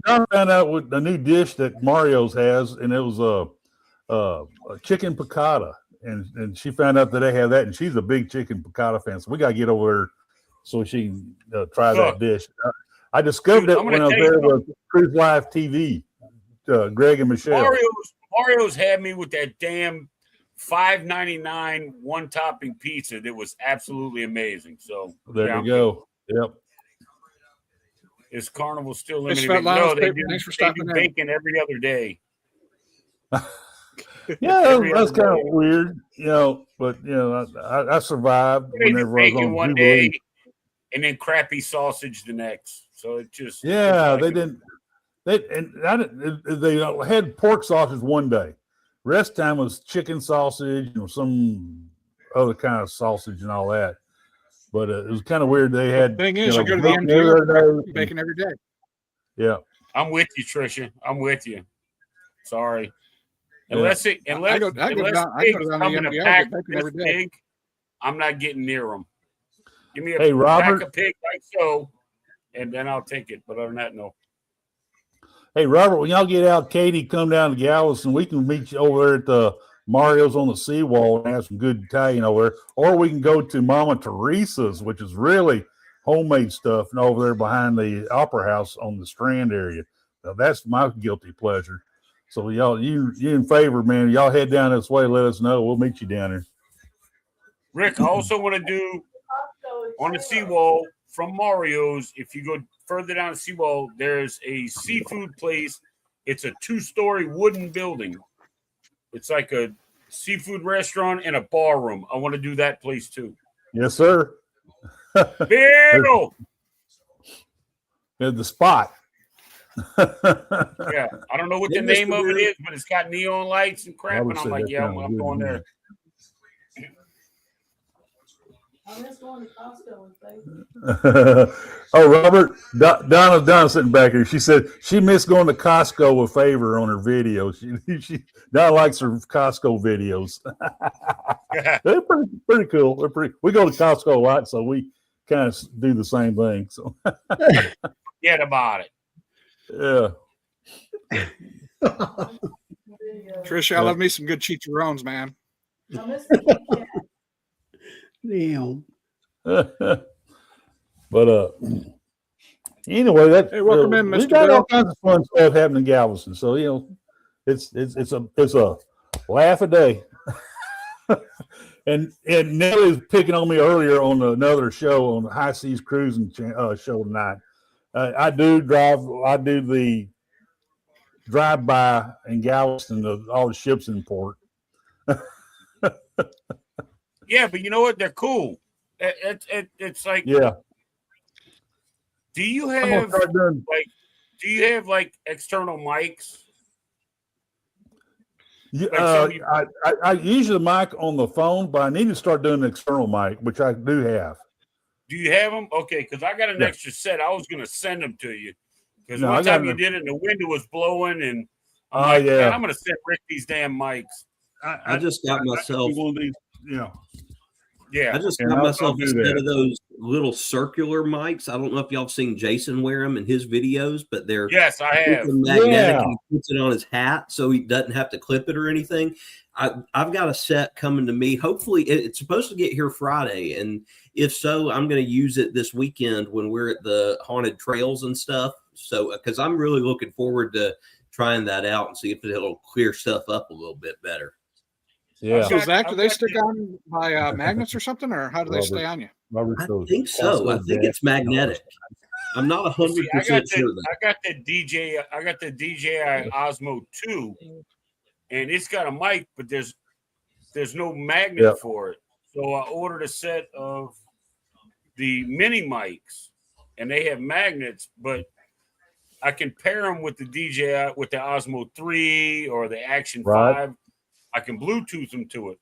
Don found out with the new dish that Mario's has, and it was a chicken piccata, and she found out that they have that, and she's a big chicken piccata fan. So we got to get over there so she can try that dish. I discovered it when I was there with Cruise Live TV, Greg and Michelle. Mario's had me with that damn $5.99 one topping pizza that was absolutely amazing. So there you go. Yep. Is Carnival still limited? No, they do bacon every other day. Yeah, that's kind of weird, but I survived whenever I was on one Jubilee. day and then crappy sausage the next. So it just they didn't. They had pork sausage one day. Rest of the time was chicken sausage and some other kind of sausage and all that. But it was kind of weird. They had. The thing is, you go to the MGO, bacon every day. Yeah, I'm with you, Tricia. I'm with you. Sorry. Unless pig come in a pack this big, I'm not getting near them. Give me a pack of pig like so, and then I'll take it. But other than that, no. Hey, Robert, when y'all get out, Katie, come down to Galveston. We can meet you over there at the Mario's on the seawall and have some good Italian over there. Or we can go to Mama Teresa's, which is really homemade stuff, and over there behind the Opera House on the Strand area. Now, that's my guilty pleasure. So y'all, you in favor, man. Y'all head down this way. Let us know. We'll meet you down there. Rick, I also want to do on the seawall from Mario's. If you go further down the seawall, there's a seafood place. It's a 2-story wooden building. It's like a seafood restaurant and a bar room. I want to do that place too. Yes, sir. Bill! The spot. Yeah, I don't know what the name of it is, but it's got neon lights and crap. And I'm like, yeah, I'm going there. I'm just going to Costco and Oh, Robert, Donna sitting back here. She said she missed going to Costco with Favor on her videos. Donna likes her Costco videos. They're pretty cool. They're pretty. We go to Costco a lot, so we kind of do the same thing. So forget about it. Yeah. Tricia, I love me some good chicharrones, man. Damn. But anyway, that welcome in, we Mr. got Bill. all kinds of fun stuff happening in Galveston. So it's a laugh a day. and Nelly was picking on me earlier on another show on the High Seas Cruising show tonight. I do the drive-by in Galveston of all the ships in port. Yeah, but you know what? They're cool. It's like, yeah. Do you have external mics? I use the mic on the phone, but I need to start doing the external mic, which I do have. Do you have them? Okay, because I got an extra set. I was going to send them to you because one time you did it, and the window was blowing, and I'm man, I'm going to send Rick these damn mics. I just got myself one of these, I just got myself a set of those little circular mics. I don't know if y'all have seen Jason wear them in his videos, but they're yes, I have. Magnetic, and he puts it on his hat so he doesn't have to clip it or anything. I've got a set coming to me. Hopefully, it's supposed to get here Friday, and if so, I'm going to use it this weekend when we're at the haunted trails and stuff. So, because I'm really looking forward to trying that out and see if it'll clear stuff up a little bit better. Yeah. So Zach, do they stick on by magnets or something, or how do they stay on you? I think so. I think it's magnetic. I'm not 100% sure. I got the DJI Osmo 2, and it's got a mic, but there's no magnet for it. So I ordered a set of the mini mics, and they have magnets, but I can pair them with the DJI, with the Osmo 3 or the Action 5. I can Bluetooth them to it.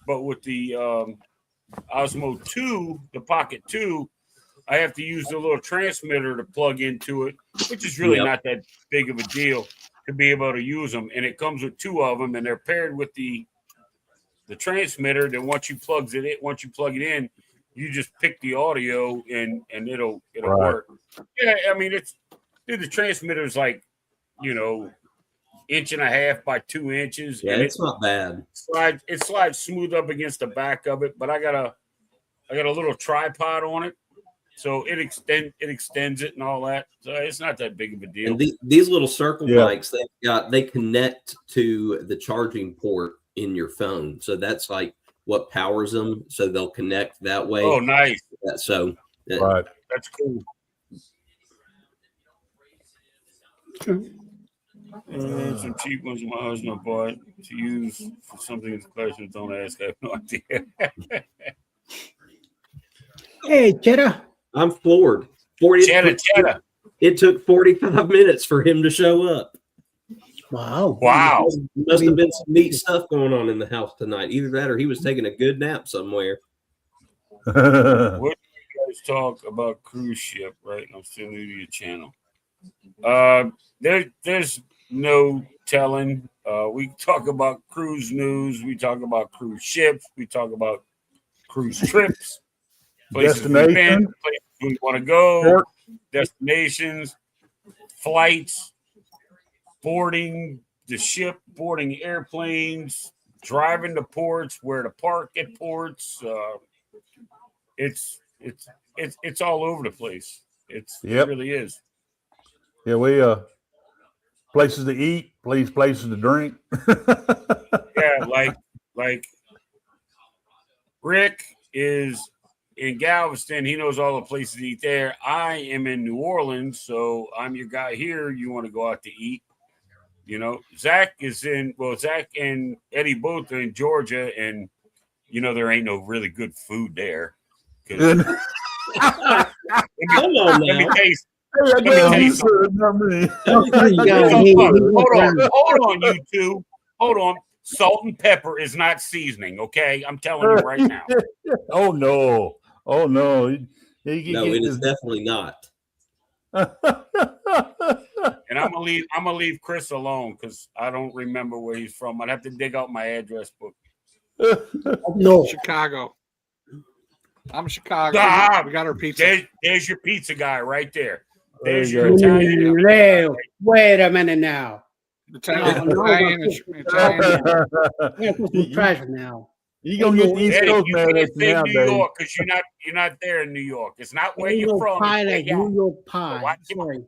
But with the Osmo 2, the Pocket 2, I have to use the little transmitter to plug into it, which is really not that big of a deal to be able to use them. And it comes with 2 of them, and they're paired with the transmitter. Then once you plug it in, you just pick the audio and it'll work. Yeah, I mean the transmitter is like, 1.5 by 2 inches. Yeah, and it's not bad. It slides smooth up against the back of it, but I got a little tripod on it, so it extends it and all that. So it's not that big of a deal. And these little circle mics, they connect to the charging port in your phone, so that's like what powers them. So they'll connect that way. Oh, nice. That's cool. Some cheap ones my husband bought to use for something as questions. Don't ask. I have no idea. Hey, Cheddar. I'm floored. Cheddar. It took 45 minutes for him to show up. Wow. Must have been some neat stuff going on in the house tonight. Either that or he was taking a good nap somewhere. What do you guys talk about cruise ship, right? I'm still new to your channel. There's no telling. We talk about cruise news. We talk about cruise ships. We talk about cruise trips. Places we've been, places we want to go, destinations, flights, boarding the ship, boarding airplanes, driving to ports, where to park at ports. It's all over the place. It really is. Yeah, we places to eat, places to drink. Yeah, like Rick is in Galveston. He knows all the places to eat there. I am in New Orleans, so I'm your guy here. You want to go out to eat? Zach and Eddie both are in Georgia, and there ain't no really good food there. Let me tell you something. Hold on, you two. Hold on. Salt and pepper is not seasoning, okay? I'm telling you right now. Oh no. No, it is definitely not. And I'm gonna leave Chris alone because I don't remember where he's from. I'd have to dig out my address book. No. Chicago. I'm Chicago. We got our pizza. There's your pizza guy right there. There's your Italian. Wait a minute now. Italian. Trash now. You gonna get the East Coast man in New York because you're not there in New York. It's not where you're from. Pie like New York pie. Sorry.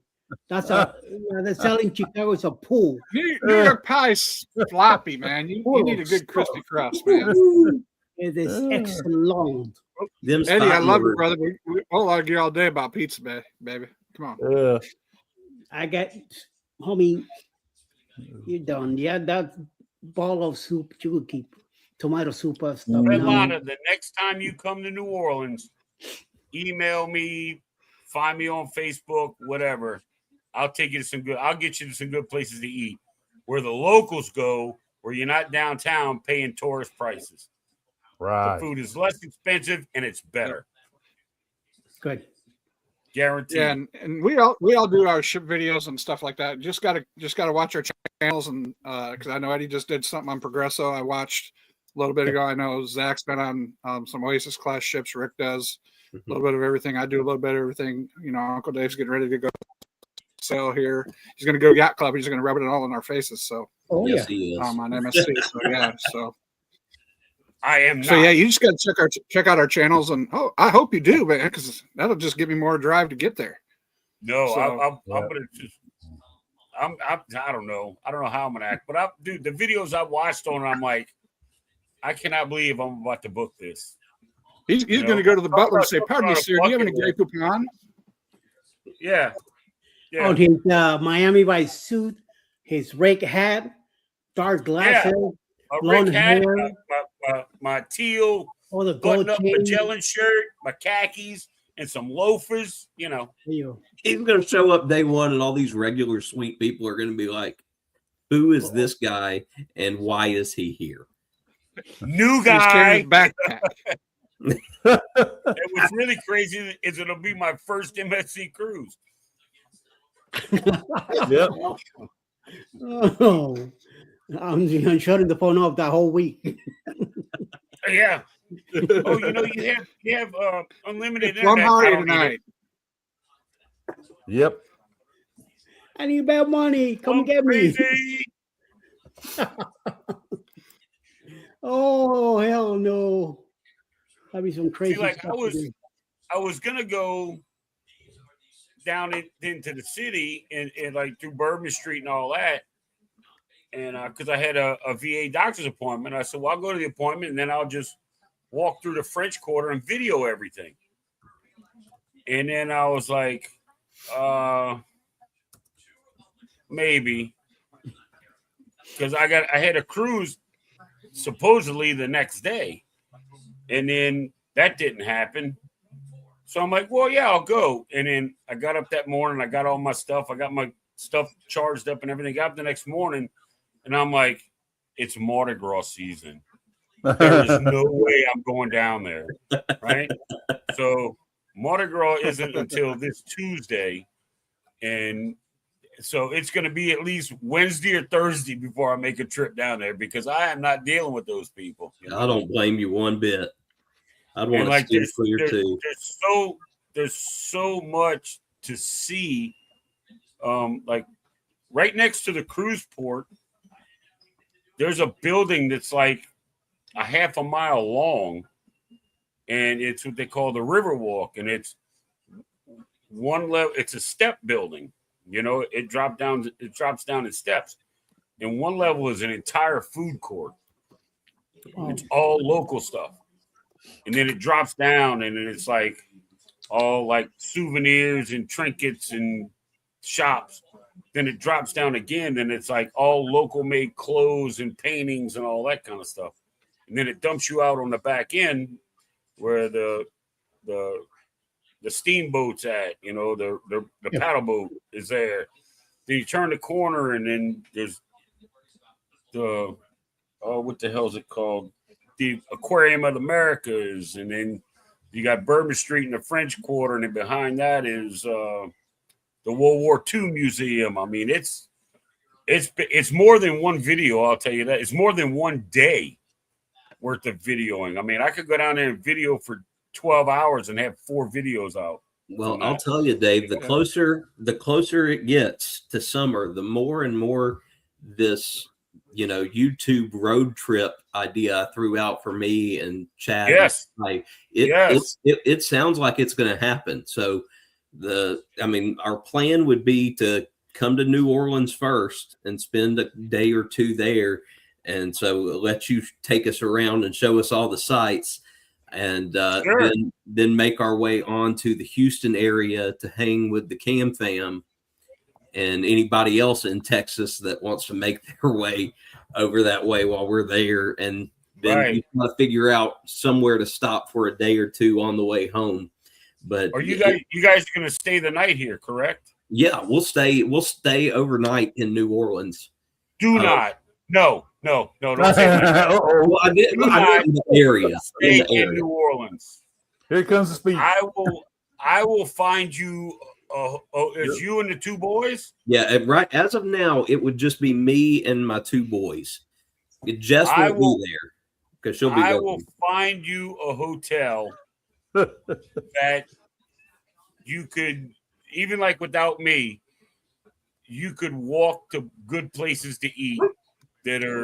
That's they're selling Chicago. It's a pool. New York pie's floppy, man. You need a good crispy crust, man. It is excellent. Eddie, I love it, brother. We'll argue all day about pizza, baby. Come on. Yeah. I got, homie, you're done. Yeah, that ball of soup you could keep. Tomato soup or stuff. Lana, the next time you come to New Orleans, email me, find me on Facebook, whatever. I'll take you to I'll get you to some good places to eat where the locals go, where you're not downtown paying tourist prices. Right. The food is less expensive and it's better. Good. Guaranteed. Yeah, and we all do our ship videos and stuff like that. Just gotta watch our channels, and because I know Eddie just did something on Progresso. I watched a little bit ago. I know Zach's been on some Oasis class ships. Rick does a little bit of everything. I do a little bit of everything. Uncle Dave's getting ready to go sail here. He's going to go yacht club. He's going to rub it all in our faces. So yes, he is. On MSC. So yeah. So I am. Not. So yeah, you just got to check out our channels, and I hope you do, man, because that'll just give me more drive to get there. No, so, I'm gonna just. I don't know. I don't know how I'm gonna act, but dude, the videos I watched on, I'm like, I cannot believe I'm about to book this. He's going to go to the butler and say, "Pardon me, sir, do you have any Grey Poupon?" Yeah. On his Miami Vice suit, his rake hat, dark glasses, a blonde Rick hat, hair, my teal all the button gold up chains. Magellan shirt, my khakis, and some loafers. You know, He's going to show up day one, and all these regular sweet people are going to be like, "Who is this guy, and why is he here?" New He's guy. carrying his backpack. And what's really crazy is it'll be my first MSC cruise. Yep. Oh, I'm shutting the phone off that whole week. Yeah. Oh, you have unlimited Plum internet. I Hardy don't need tonight. it. Yep. I need bad money. Come I'm get me. crazy. Oh, hell no. That'd be some crazy See, like stuff to do. I was gonna go down into the city and like through Bourbon Street and all that, and because I had a VA doctor's appointment, I said, "Well, I'll go to the appointment and then I'll just walk through the French Quarter and video everything." And then I was like, maybe, because I had a cruise supposedly the next day, and then that didn't happen. So I'm like, well, yeah, I'll go. And then I got up that morning. I got all my stuff. I got my stuff charged up and everything. Got up the next morning, and I'm like, it's Mardi Gras season. There is no way I'm going down there, right? So Mardi Gras isn't until this Tuesday, and so it's going to be at least Wednesday or Thursday before I make a trip down there because I am not dealing with those people. I don't blame you one bit. I'd want to steer clear too. There's so much to see. Like right next to the cruise port, there's a building that's like a half a mile long, and it's what they call the Riverwalk, and it's one level. It's a step building. It drops down in steps, and one level is an entire food court. It's all local stuff. And then it drops down, and then it's like all like souvenirs and trinkets and shops. Then it drops down again, and it's like all local made clothes and paintings and all that kind of stuff. And then it dumps you out on the back end where the steamboat's at, the paddle boat is there. Then you turn the corner, and then there's the what the hell is it called? The Aquarium of the Americas, and then you got Bourbon Street in the French Quarter, and then behind that is the World War II Museum. I mean, it's more than one video. I'll tell you that. It's more than one day worth of videoing. I mean, I could go down there and video for 12 hours and have 4 videos out. Well, I'll tell you, Dave, the closer it gets to summer, the more and more this YouTube road trip idea I threw out for me and Chad. Yes. It sounds like it's going to happen. So our plan would be to come to New Orleans first and spend a day or two there. And so let you take us around and show us all the sights, and then make our way on to the Houston area to hang with the Cam fam and anybody else in Texas that wants to make their way over that way while we're there. And then you got to figure out somewhere to stop for a day or two on the way home. But are you guys going to stay the night here, correct? Yeah, we'll stay overnight in New Orleans. Do not. No, don't say that. Well, I did in the area. Stay in New Orleans. Here comes the speech. I will find you. It's you and the 2 boys? Yeah, right. As of now, it would just be me and my 2 boys. Jess won't be there because she'll be. I will find you a hotel that you could, even like without me, you could walk to good places to eat that are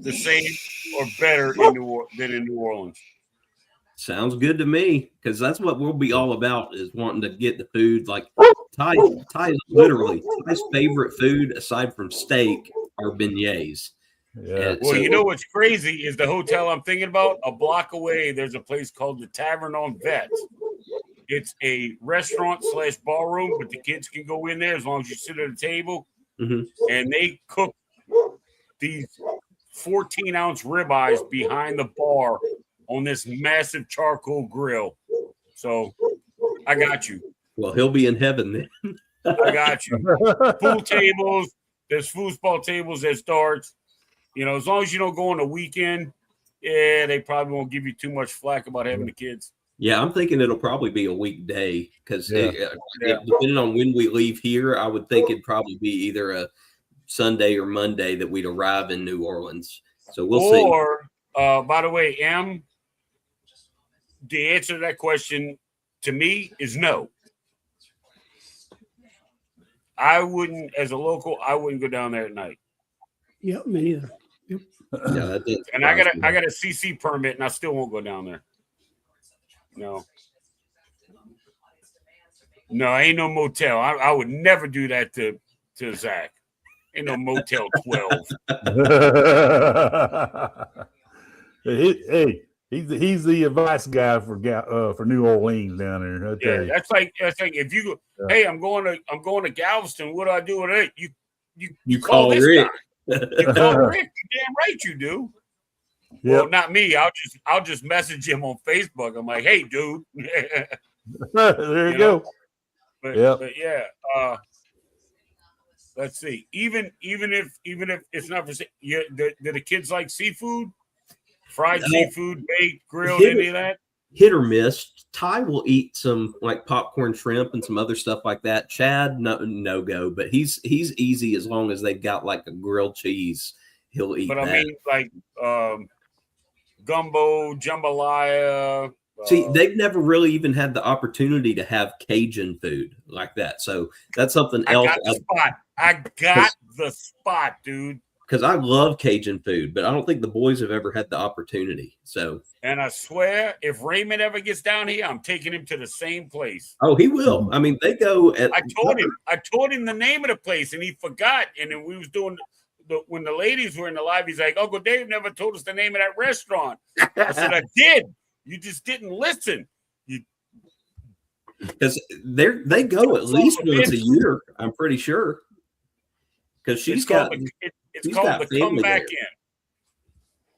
the same or better than in New Orleans. Sounds good to me, because that's what we'll be all about, is wanting to get the food. Like Ty's favorite food aside from steak are beignets. Yeah. Well, you know what's crazy is the hotel I'm thinking about. A block away, there's a place called the Tavern on Vet. It's a restaurant / ballroom, but the kids can go in there as long as you sit at a table, mm-hmm. and they cook these 14-ounce ribeyes behind the bar on this massive charcoal grill. So I got you. Well, he'll be in heaven then. I got you. Pool tables, there's foosball tables, there's darts. You know, as long as you don't go on a weekend, yeah, they probably won't give you too much flack about having the kids. Yeah, I'm thinking it'll probably be a weekday because Yeah. depending on when we leave here, I would think it'd probably be either a Sunday or Monday that we'd arrive in New Orleans. So we'll see. Or, by the way, the answer to that question to me is no. I wouldn't, as a local, I wouldn't go down there at night. Yep, me neither. Yep. Yeah, that did And I surprise me. got a CC permit, and I still won't go down there. No, ain't no motel. I would never do that to Zach. Ain't no Motel 12. Hey, he's the advice guy for New Orleans down there. Yeah, that's like if you go, hey, I'm going to Galveston. What do I do with it? You call this Rick. guy. You call Rick. You damn right you do. Yep. Well, not me. I'll just message him on Facebook. I'm like, hey, dude. There you go. But yeah, let's see. Even if it's not for do the kids like seafood, fried seafood, baked, grilled, any of that? Hit or miss. Ty will eat some like popcorn shrimp and some other stuff like that. Chad, no go, but he's easy as long as they've got like a grilled cheese. He'll eat. But that. I mean, like gumbo, jambalaya. See, they've never really even had the opportunity to have Cajun food like that. So that's something else. I got the spot, dude. Because I love Cajun food, but I don't think the boys have ever had the opportunity. So, and I swear, if Raymond ever gets down here, I'm taking him to the same place. Oh, he will. I mean, they go at. I told him the name of the place, and he forgot. And then we was doing when the ladies were in the live. He's like, "Uncle Dave never told us the name of that restaurant." I said, "I did. You just didn't listen." Because they go at least once a year. I'm pretty sure. Because it's called the comeback in.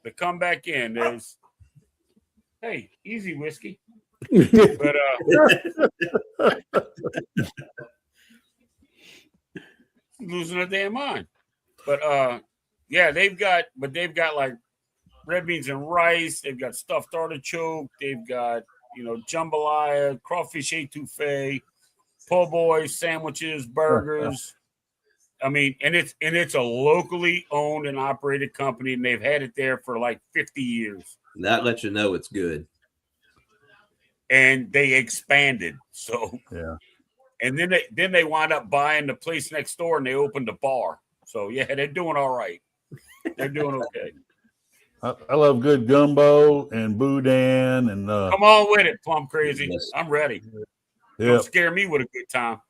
The comeback in is, hey, easy whiskey. But losing their damn mind. But yeah, they've got like red beans and rice. They've got stuffed artichoke. They've got jambalaya, crawfish etouffee, po' boys, sandwiches, burgers. I mean, and it's a locally owned and operated company, and they've had it there for like 50 years. That lets you know it's good. And they expanded, so yeah. And then they wound up buying the place next door, and they opened a bar. So yeah, they're doing all right. They're doing okay. I love good gumbo and boudin and come on with it, Plum Crazy. Yes. I'm ready. Yep. Don't scare me with a good time.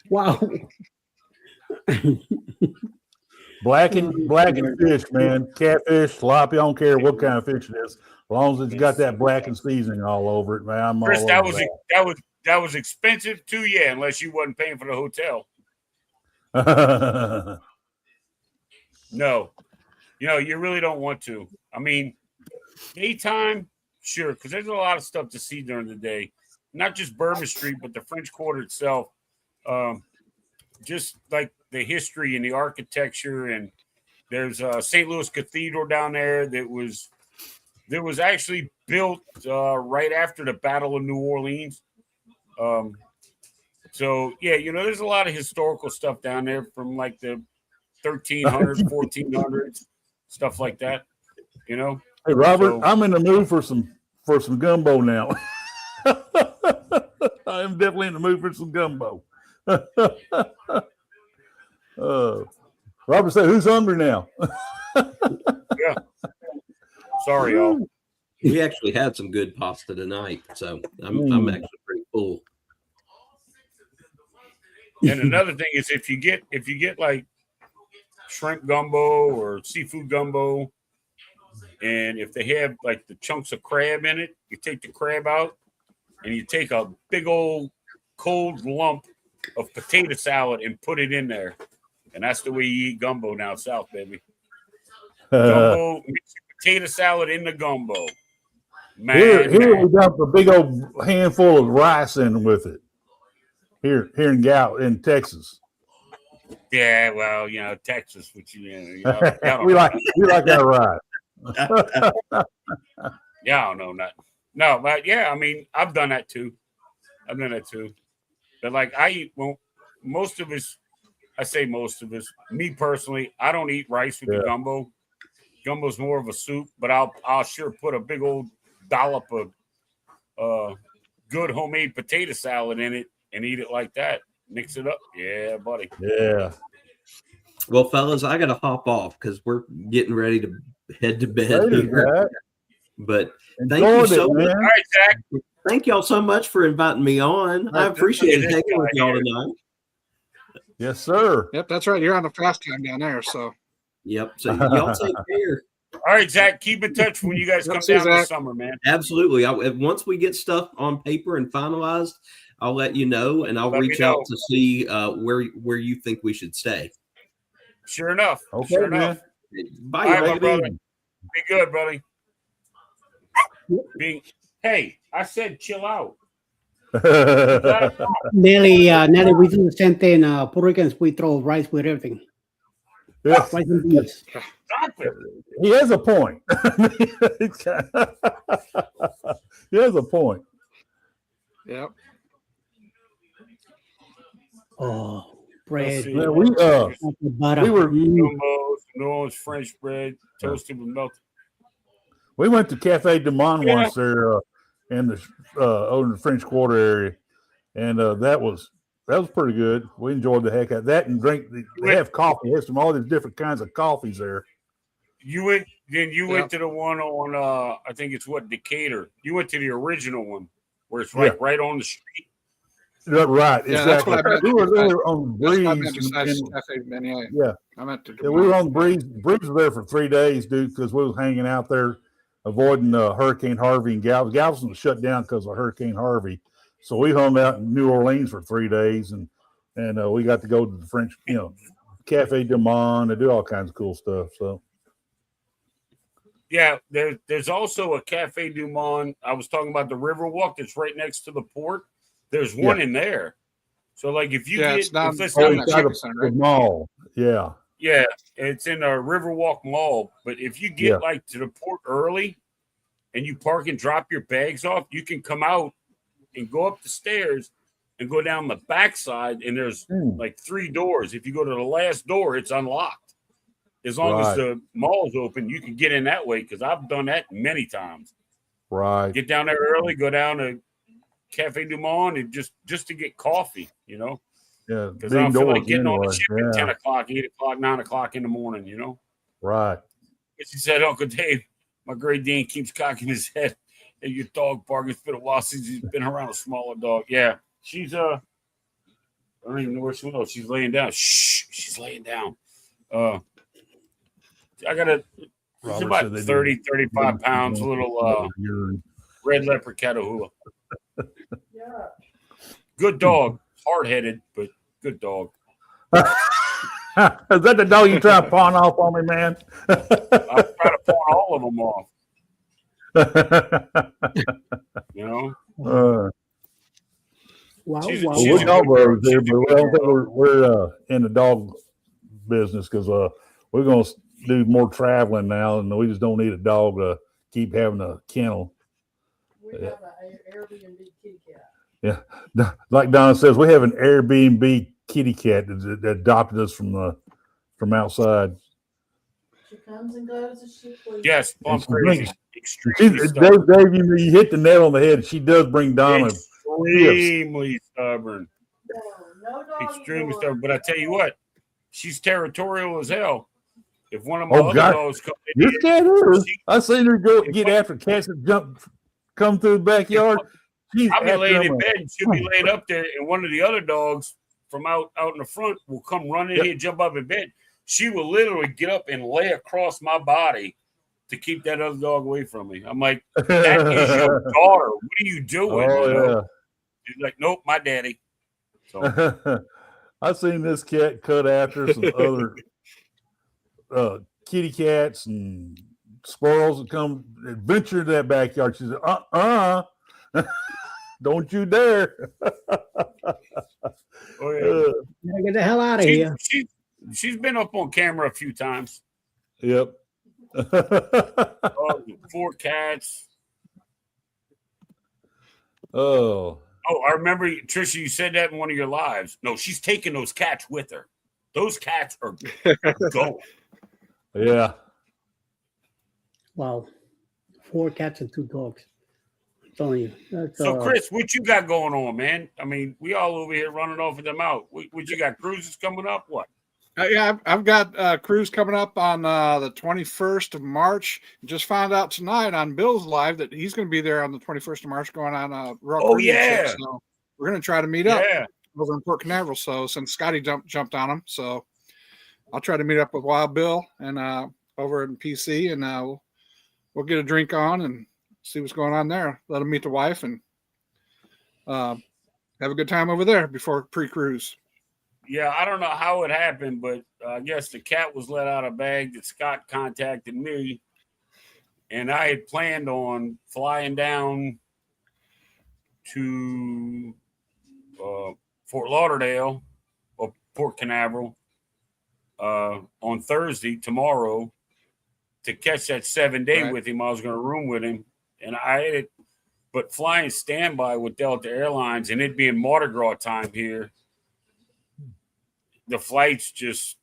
Wow. Blackened fish, man. Catfish, tilapia, I don't care what kind of fish it is. As long as it's got that blackened seasoning all over it, man. I'm Chris, all over that was expensive too, yeah, unless you wasn't paying for the hotel. No. You really don't want to. I mean, daytime, sure, because there's a lot of stuff to see during the day. Not just Bourbon Street, but the French Quarter itself. Just like the history and the architecture, and there's St. Louis Cathedral down there that was actually built right after the Battle of New Orleans. So yeah, there's a lot of historical stuff down there from like the 1300s, 1400s, stuff like that. Hey Robert, I'm in the mood for some gumbo now. I'm definitely in the mood for some gumbo. Robert said, "Who's hungry now?" Yeah. Sorry, y'all. We actually had some good pasta tonight, so I'm actually pretty full. And another thing is if you get like shrimp gumbo or seafood gumbo, and if they have like the chunks of crab in it, you take the crab out and you take a big old cold lump of potato salad and put it in there. And that's the way you eat gumbo down south, baby. Gumbo, mix your potato salad in the gumbo. Here Man. we dump a big old handful of rice in with it. Here in Texas. Yeah, well, Texas, which we like our rice. Yeah, I don't know nothing. No, but yeah, I mean, I've done that too. But like most of us, I say most of us, me personally, I don't eat rice with the gumbo. Gumbo's more of a soup, but I'll sure put a big old dollop of good homemade potato salad in it and eat it like that. Mix it up. Yeah, buddy. Yeah. Well, fellas, I got to hop off because we're getting ready to head to bed here. But thank you so much. All right, Zach. Thank y'all so much for inviting me on. I appreciate hanging with y'all tonight. Yes, sir. Yep, that's right. You're on the fast time down there, so. Yep. So y'all take care. All right, Zach. Keep in touch when you guys come down this summer, man. Absolutely. Once we get stuff on paper and finalized, I'll let you know, and I'll reach out to see where you think we should stay. Sure enough. Okay, sure man. enough. Bye, all right, my brother. Be good, buddy. Hey, I said chill out. Nelly, we do the same thing. Puerto Ricans, we throw rice with everything. Yeah. Rice and beans. He has a point. He has a point. Yep. Oh, bread. Yeah, we were New Orleans French bread toasted with melted. We went to Cafe Du Monde once there in the over in the French Quarter area, and that was pretty good. We enjoyed the heck out of that and drink. They have coffee. They have all these different kinds of coffees there. You went to the one on I think it's Decatur. You went to the original one where it's right on the street. Right, yeah, exactly. That's what I meant. We were there on Breeze. Yeah, I meant to. Yeah, we were on Breeze. Breeze was there for 3 days, dude, because we was hanging out there, avoiding Hurricane Harvey and Galveston. Galveston was shut down because of Hurricane Harvey. So we hung out in New Orleans for 3 days, and we got to go to the French, Cafe Du Monde and do all kinds of cool stuff. So. Yeah, there's also a Cafe Du Monde. I was talking about the Riverwalk that's right next to the port. There's one in there. So, like, if you it's not the mall. Yeah. Yeah, it's in a Riverwalk Mall. But if you get, like, to the port early and you park and drop your bags off, you can come out and go up the stairs and go down the backside, and there's, like, 3 doors. If you go to the last door, it's unlocked. As long as the mall's open, you can get in that way because I've done that many times. Right. Get down there early, go down to Cafe Du Monde and just to get coffee, Yeah. Because I don't feel like getting on the ship at 10 o'clock, 8 o'clock, 9 o'clock in the morning, Right. But she said, Uncle Dave, my Great Dane keeps cocking his head at your dog barking. It's been a while since he's been around a smaller dog. Yeah. She's I don't even know where she went. She's laying down. Shh, she's laying down. I got it's about 30, 35 pounds, little red leopard Catahoula. Good dog. Hard-headed, but good dog. Is that the dog you try to pawn off on me, man? I try to pawn all of them off. Wow. We're dog lovers here, but I don't think we're in the dog business because we're going to do more traveling now, and we just don't need a dog to keep having a kennel. We have an Airbnb kitty cat. Yeah, like Donna says, we have an Airbnb kitty cat that adopted us from outside. She comes and goes as she pleases. Yes, I'm crazy. Dave, you hit the nail on the head. She does bring Donna. Extremely stubborn. No dog. Extremely stubborn. But I tell you what, she's territorial as hell. If one of my other dogs comes in, your cat is. I seen her go get after cats that come through the backyard. I'll be laying in bed and she'll be laying up there, and one of the other dogs from out in the front will come running here, jump up in bed. She will literally get up and lay across my body to keep that other dog away from me. I'm like, that is your daughter. What are you doing? Oh, She's like, nope, my daddy. So I seen this cat cut after some other kitty cats and squirrels that come adventure to that backyard. She said, don't you dare. Oh, yeah. Gotta get the hell out of here. She's been up on camera a few times. Yep. 4 cats. Oh, I remember, Trisha, you said that in one of your lives. No, she's taking those cats with her. Those cats are going. yeah. Wow. 4 cats and 2 dogs. I'm telling you. That's, So, Chris, what you got going on, man? I mean, we all over here running off of them out. What you got? Cruises coming up? What? Yeah, I've got a cruise coming up on the 21st of March. Just found out tonight on Bill's Live that he's going to be there on the 21st of March going on a rock cruising trip. So we're going to try to meet up over in Port Canaveral. So since Scotty jumped on him, so I'll try to meet up with Wild Bill and over in PC, and we'll get a drink on and see what's going on there. Let him meet the wife and have a good time over there before pre-cruise. Yeah, I don't know how it happened, but I guess the cat was let out of bag that Scott contacted me, and I had planned on flying down to Fort Lauderdale or Port Canaveral on Thursday, tomorrow, to catch that 7-day with him. I was going to room with him, and but flying standby with Delta Airlines and it being Mardi Gras time here, the flights just,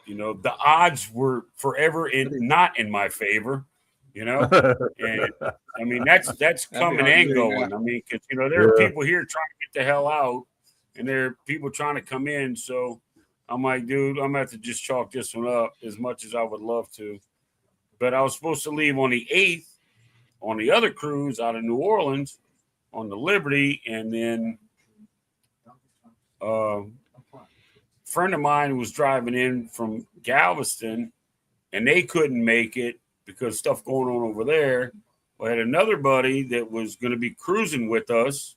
the odds were forever not in my favor, and I mean, that's coming and going. I mean, because, there are people here trying to get the hell out and there are people trying to come in. So I'm like, dude, I'm going to have to just chalk this one up as much as I would love to. But I was supposed to leave on the 8th on the other cruise out of New Orleans on the Liberty. And then friend of mine was driving in from Galveston and they couldn't make it because stuff going on over there. I had another buddy that was going to be cruising with us,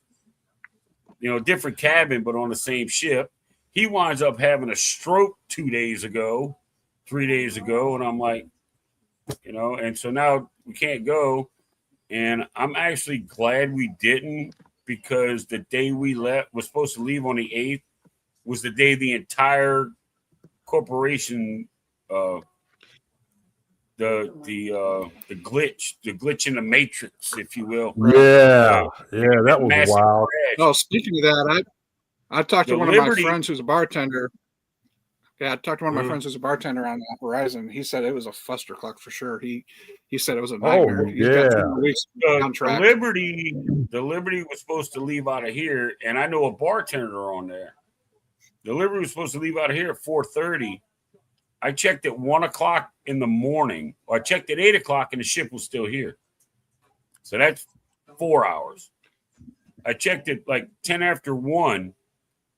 different cabin, but on the same ship. He winds up having a stroke 3 days ago. And I'm like, and so now we can't go. And I'm actually glad we didn't, because the day we left was supposed to leave on the 8th was the day the entire corporation, the glitch in the matrix, if you will. Yeah, that was wild. Oh, speaking of that, I talked to one of my friends who's a bartender. Yeah, I talked to one of my friends who's a bartender on Horizon. He said it was a fustercluck for sure. He said it was a nightmare. He's got 2 weeks on track. The Liberty was supposed to leave out of here, and I know a bartender on there. The Liberty was supposed to leave out of here at 4:30. I checked at 1:00 in the morning. Or I checked at 8:00, and the ship was still here. So that's 4 hours. I checked at like 10 after 1,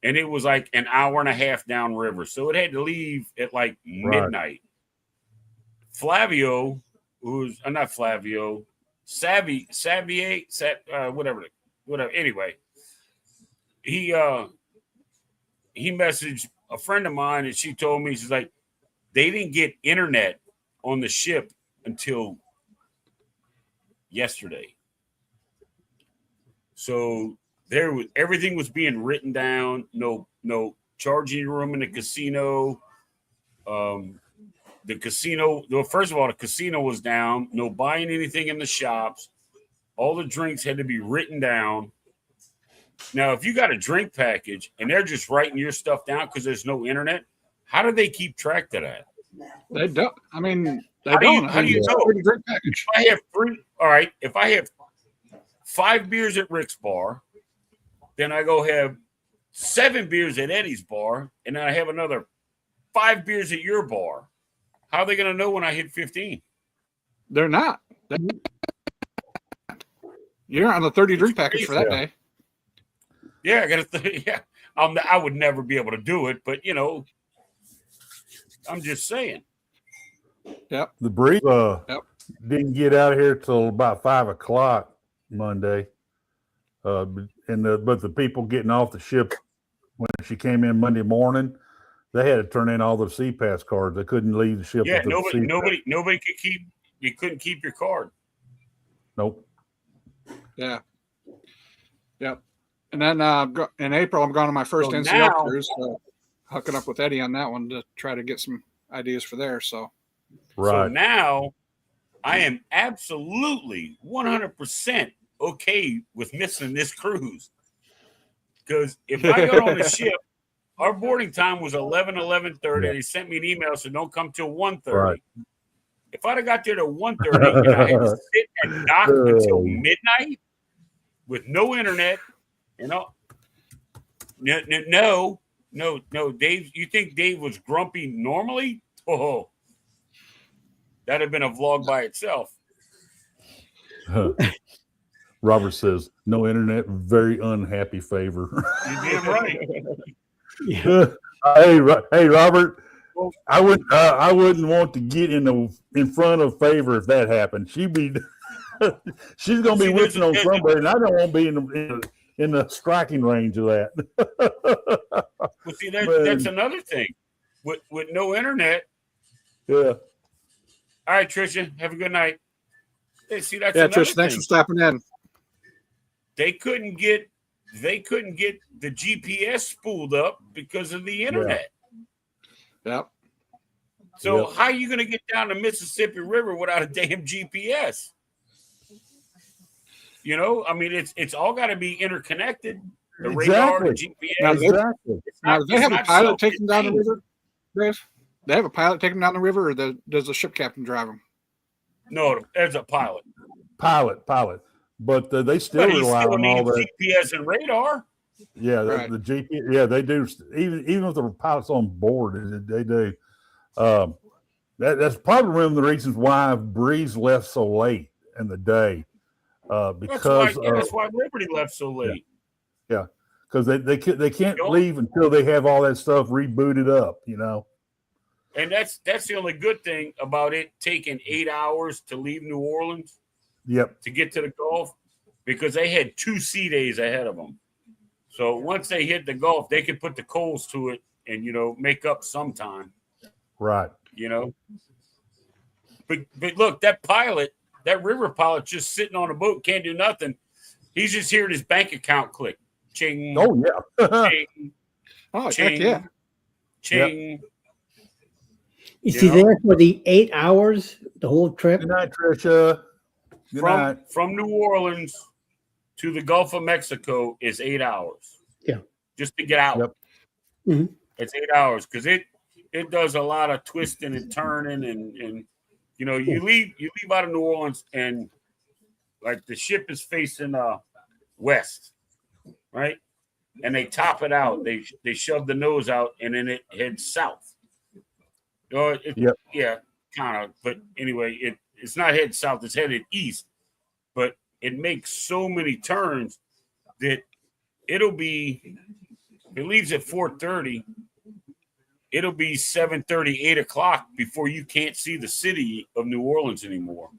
and it was like an hour and a half downriver. So it had to leave at like midnight. Flavio, who's not Flavio, whatever. Anyway, he messaged a friend of mine, and she told me, she's like, they didn't get internet on the ship until yesterday. So everything was being written down. No charging room in the casino. The casino, first of all, the casino was down. No buying anything in the shops. All the drinks had to be written down. Now, if you got a drink package and they're just writing your stuff down because there's no internet, how do they keep track of that? They don't. I mean, they don't. How do you know? Drink package. If I have 3, all right. If I have 5 beers at Rick's bar, then I go have 7 beers at Eddie's bar, and then I have another 5 beers at your bar. How are they going to know when I hit 15? They're not. You're on the 30 drink package for that day. Yeah, I got to. Yeah, I would never be able to do it, but I'm just saying. Yep. The brief didn't get out of here till about 5:00 Monday, but the people getting off the ship when she came in Monday morning, they had to turn in all their CPAS cards. They couldn't leave the ship. Yeah, with the nobody could keep. You couldn't keep your card. Nope. Yeah. Yep. And then in April, I'm going on my first So NCL now- cruise. So hooking up with Eddie on that one to try to get some ideas for there. So Right. So now I am absolutely 100% okay with missing this cruise. Because if I got on the ship, our boarding time was 11:30. Yeah. They sent me an email, so don't come till 1:30. Right. If I'd have got there to 1:30 and I had to sit and dock until midnight with no internet, no, Dave, you think Dave was grumpy normally? Oh, that'd have been a vlog by itself. Robert says, no internet, very unhappy favor. You damn right. Hey, Robert, I wouldn't want to get in front of favor if that happened. She's gonna be whipping on somebody, and I don't want to be in the striking range of that. Well, see, that's another thing. With no internet. Yeah. All right, Tricia, have a good night. Hey, see, that's Tricia, thanks for stopping in. They couldn't get the GPS spooled up because of the internet. Yep. So how are you going to get down the Mississippi River without a damn GPS? You know, I mean, it's all got to be interconnected. The radar, the GPS. Now, do they have a pilot taking down the river, Dave? They have a pilot taking down the river, or does the ship captain drive them? No, there's a pilot. Pilot. But they still rely on all that GPS and radar. Yeah, Right. the GPS. Yeah, they do. Even if the pilot's on board, they do. That's probably one of the reasons why Breeze left so late in the day. Because that's why Liberty left so late. Yeah, because they can't leave until they have all that stuff rebooted up. You know. And that's the only good thing about it taking 8 hours to leave New Orleans. Yep. To get to the Gulf, because they had 2 sea days ahead of them. So once they hit the Gulf, they could put the coals to it and make up some time. Right. But look, that river pilot, just sitting on a boat, can't do nothing. He's just hearing his bank account click. Ching. Oh yeah. Ching. Oh, Ching. heck yeah. Ching. Yep. Is he there for the 8 hours, the whole trip? Good night, Tricia. Good night. From New Orleans to the Gulf of Mexico is 8 hours. Yeah. Just to get out. Yep. Mm-hmm. It's 8 hours because it does a lot of twisting and turning and you leave out of New Orleans and like the ship is facing west, right? And they top it out. They shove the nose out and then it heads south. Yeah, kind of. But anyway, it's not headed south, it's headed east. But it makes so many turns that if it leaves at 4:30, it'll be 7:30, 8 o'clock before you can't see the city of New Orleans anymore.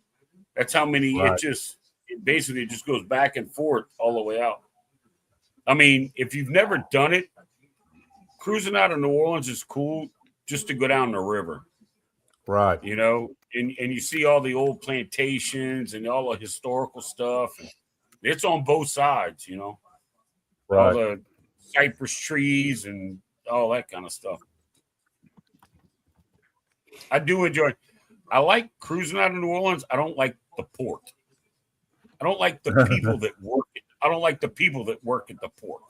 That's how many it basically just goes back and forth all the way out. I mean, if you've never done it, cruising out of New Orleans is cool just to go down the river. Right. And you see all the old plantations and all the historical stuff. And it's on both sides, Right. All the cypress trees and all that kind of stuff. I do enjoy. I like cruising out of New Orleans. I don't like the port. I don't like the people that work it. I don't like the people that work at the port.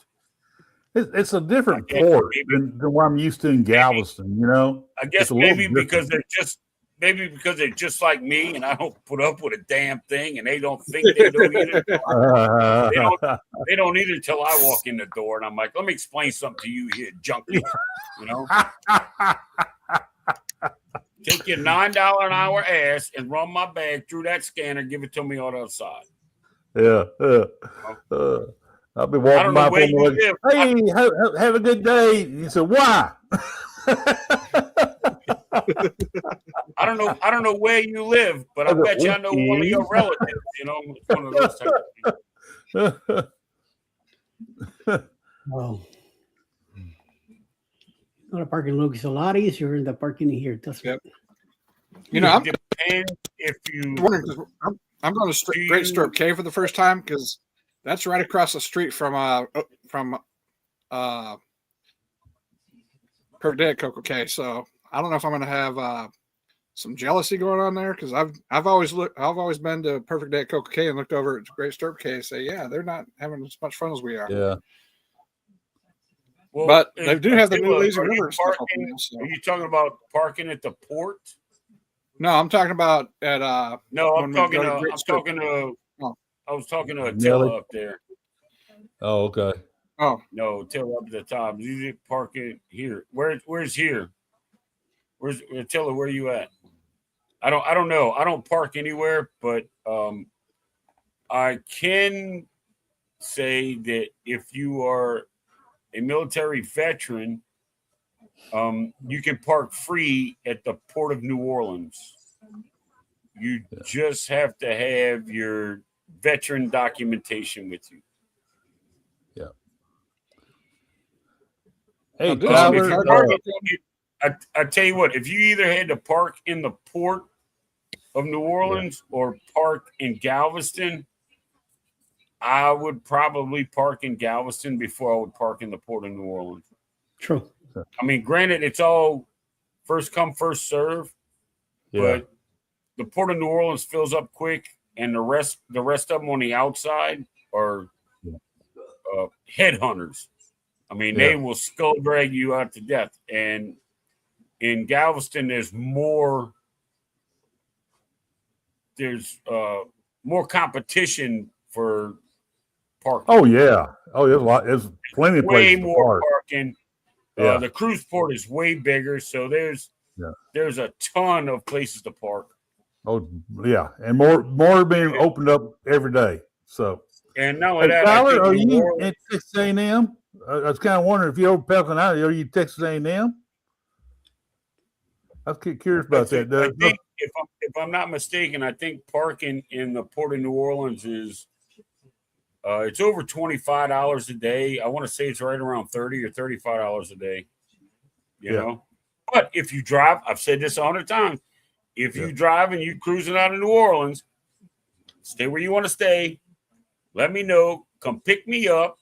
It's a different port than what I'm used to in Galveston, I guess maybe because they're just like me and I don't put up with a damn thing and they don't think they don't either. They don't either until I walk in the door and I'm like, let me explain something to you here, junkie. Take your $9 an hour ass and run my bag through that scanner, give it to me on the other side. Yeah. I'll be walking by. Hey, have a good day. You said, why? I don't know where you live, but I bet you I know one of your relatives. It's one of those type of things. Oh. The parking looks a lot easier in the parking here. That's Yep. You know, I'm Depends if you. wondering, 'cause I'm going to Great Stirrup Cave for the first time because that's right across the street from Perfect Day at Coco Cay. So I don't know if I'm going to have some jealousy going on there because I've always been to Perfect Day at Coco Cay and looked over at Great Stirrup Cay and say, yeah, they're not having as much fun as we are. Yeah. Well, but they do have the new lazy river Are stuff. So. Are you talking about parking at the port? No, I'm talking about at No, I was talking to Attila up there. Oh, okay. Oh no, Attila up at the top. You park it here. Where's here? Where's Attila? Where are you at? I don't know. I don't park anywhere, but I can say that if you are a military veteran, you can park free at the Port of New Orleans. You just have to have your veteran documentation with you. Yeah. Hey, I tell you what, if you either had to park in the Port of New Orleans or park in Galveston, I would probably park in Galveston before I would park in the Port of New Orleans. True. I mean, granted, it's all first come, first serve, but the Port of New Orleans fills up quick, and the rest of them on the outside are headhunters. I mean, they will skull drag you out to death. And in Galveston, there's more competition for parking. Oh yeah. Oh, there's a lot. There's plenty of places way more to park. parking. The cruise port is way bigger, so there's a ton of places to park. Oh yeah, and more being opened up every day. So, and not only that, Tyler, are you at Texas A&M? I was kind of wondering if you're over Pelican Island. Are you Texas A&M? I was curious about that. I think if I'm not mistaken, I think parking in the Port of New Orleans is it's over $25 a day. I want to say it's right around $30 or $35 a day. You know, but if you drive, I've said this 100 times. If you drive and you cruising out of New Orleans, stay where you want to stay. Let me know. Come pick me up.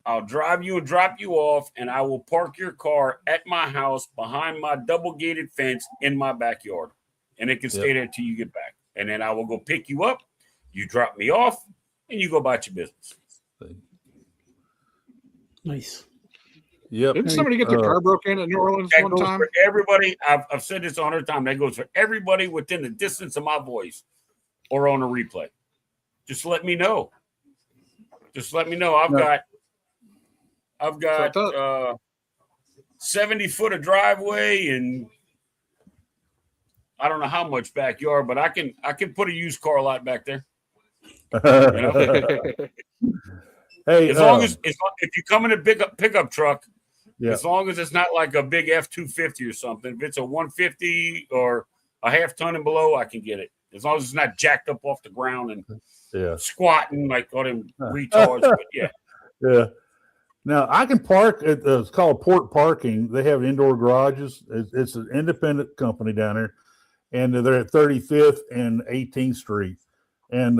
I'll drive you and drop you off, and I will park your car at my house behind my double-gated fence in my backyard. And it can stay there until you get back. And then I will go pick you up. You drop me off, and you go about your business. Nice. Yep. Didn't somebody get their car broken in New Orleans one time? For everybody, I've said this 100 times. That goes for everybody within the distance of my voice or on a replay. Just let me know. I've got 70 foot of driveway and I don't know how much backyard, but I can put a used car lot back there. You know? Hey, as long as if you come in a pickup truck, as long as it's not like a big F-250 or something, if it's a 150 or a half ton and below, I can get it. As long as it's not jacked up off the ground and squatting like all them retards. But yeah. Now I can park at it's called Port Parking. They have indoor garages. It's an independent company down there, and they're at 35th and 18th Street, and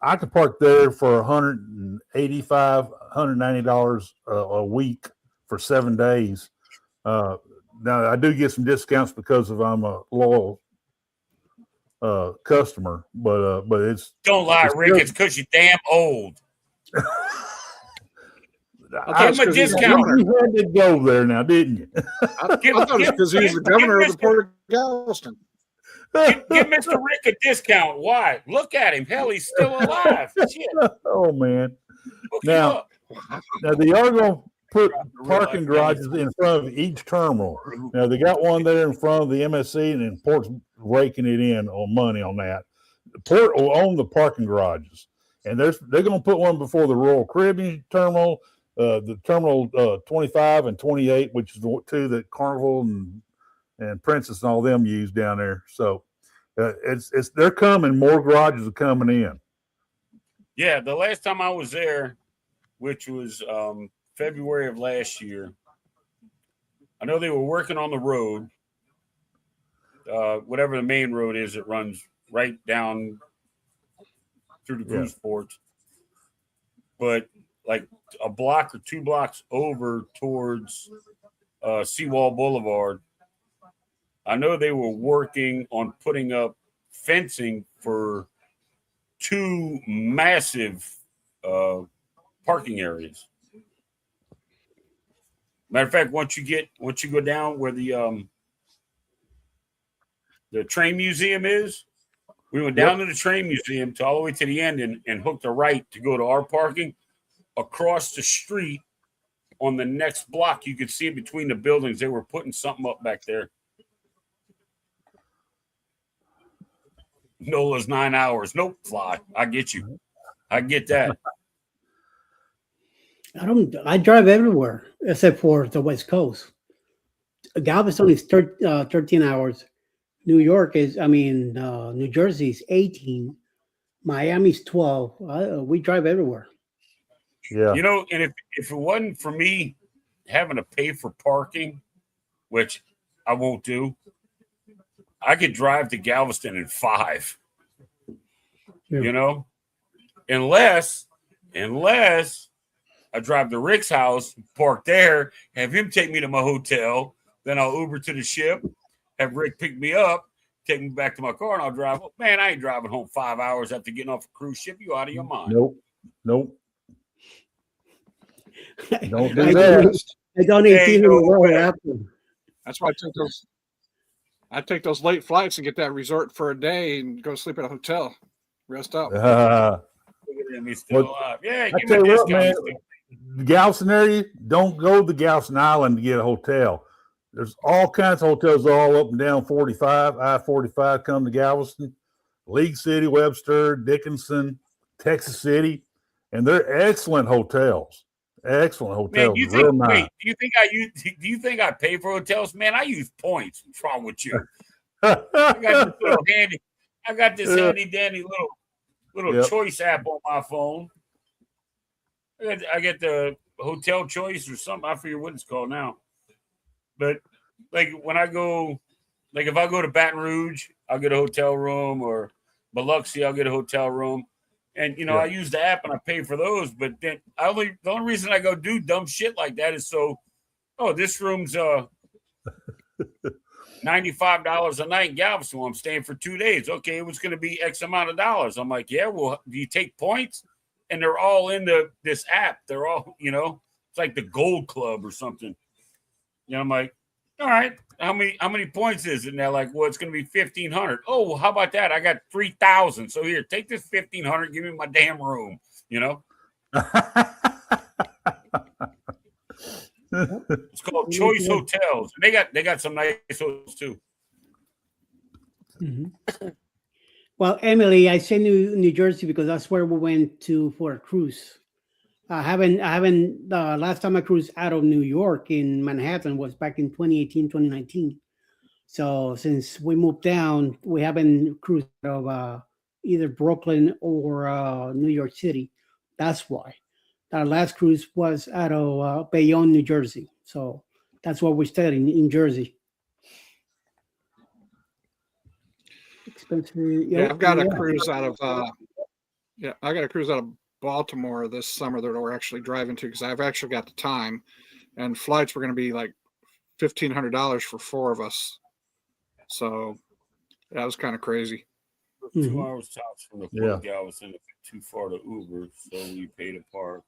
I could park there for $185, $190 a week for 7 days. Now I do get some discounts because I'm a loyal customer, but it's don't lie, Rick. It's because you're damn old. I give him a discount. You had to go there now, didn't you? I thought it was because he was the governor of the Port of Galveston. Give Mr. Rick a discount. Why? Look at him. Hell, he's still alive. Shit. Oh man. Now they are going to put parking garages in front of each terminal. Now they got one there in front of the MSC, and then Port's raking it in on money on that. The Port will own the parking garages, and they're going to put one before the Royal Caribbean terminal, the terminal 25 and 28, which is the two that Carnival and Princess and all them use down there. So they're coming. More garages are coming in. Yeah, the last time I was there, which was February of last year, I know they were working on the road, whatever the main road is that runs right down through the cruise ports. But like a block or 2 blocks over towards Seawall Boulevard, I know they were working on putting up fencing for 2 massive parking areas. Matter of fact, once you go down where the train museum is, we went down to the train museum to all the way to the end and hooked a right to go to our parking. Across the street on the next block, you could see between the buildings, they were putting something up back there. NOLA's 9 hours. Nope, fly. I get you. I get that. I drive everywhere except for the West Coast. Galveston is 13 hours. New York is, New Jersey is 18. Miami's 12. We drive everywhere. Yeah. You know, and if it wasn't for me having to pay for parking, which I won't do, I could drive to Galveston in 5. Yeah. You know, unless I drive to Rick's house, park there, have him take me to my hotel, then I'll Uber to the ship, have Rick pick me up, take me back to my car, and I'll drive. Man, I ain't driving home 5 hours after getting off a cruise ship. You out of your mind? Nope. Don't do that. I don't even after. That's why I take those late flights and get that resort for a day and go sleep at a hotel, rest up. Yeah, I tell you what, man, the Galveston area, don't go to Galveston Island to get a hotel. There's all kinds of hotels all up and down 45, I-45 come to Galveston, League City, Webster, Dickinson, Texas City, and they're excellent hotels. Excellent hotels. Man, do you think I pay for hotels? Man, I use points. What's wrong with you? I got this handy dandy little choice app on my phone. I get the hotel choice or something. I forget what it's called now. But like when I go, like if I go to Baton Rouge, I'll get a hotel room, or Biloxi, I'll get a hotel room. And, you know, I use the app and I pay for those. But then the only reason I go do dumb shit like that is this room's $95 a night in Galveston. I'm staying for 2 days. Okay, it was going to be X amount of dollars. I'm like, yeah, well, do you take points? And they're all in this app. They're all, you know, it's like the Gold Club or something. You know, I'm like, all right, how many points is it? And they're like, well, it's going to be 1,500. Oh, well, how about that? I got 3,000. So here, take this 1,500. Give me my damn room. You know, it's called Choice Hotels. They got some nice hotels too. Mm-hmm. Well, Emily, I say New Jersey because that's where we went to for a cruise. I haven't. Last time I cruised out of New York in Manhattan was back in 2018, 2019. So since we moved down, we haven't cruised out of either Brooklyn or New York City. That's why. Our last cruise was out of Bayonne, New Jersey. So that's why we stayed in Jersey. Expensive. Yeah, I've got a cruise out of. I got a cruise out of Baltimore this summer that we're actually driving to because I've actually got the time, and flights were going to be like $1,500 for 4 of us. So that was kind of crazy. 2 hours tops from the Port of Galveston, too far to Uber, so we paid a park.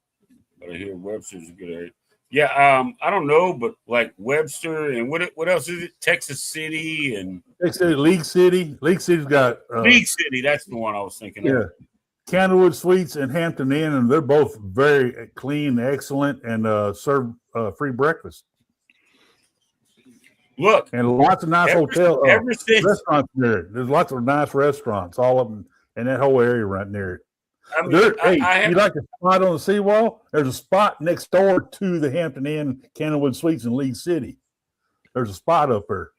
But I hear Webster's a good area. Yeah, I don't know, but like Webster and what else is it? Texas City and League City. League City's got League City. That's the one I was thinking of. Candlewood Suites and Hampton Inn, and they're both very clean, excellent, and serve free breakfast. Look, and lots of nice restaurants there. There's lots of nice restaurants all up in that whole area right near it. I mean, you like a spot on the seawall? There's a spot next door to the Hampton Inn, Candlewood Suites in League City. There's a spot up there.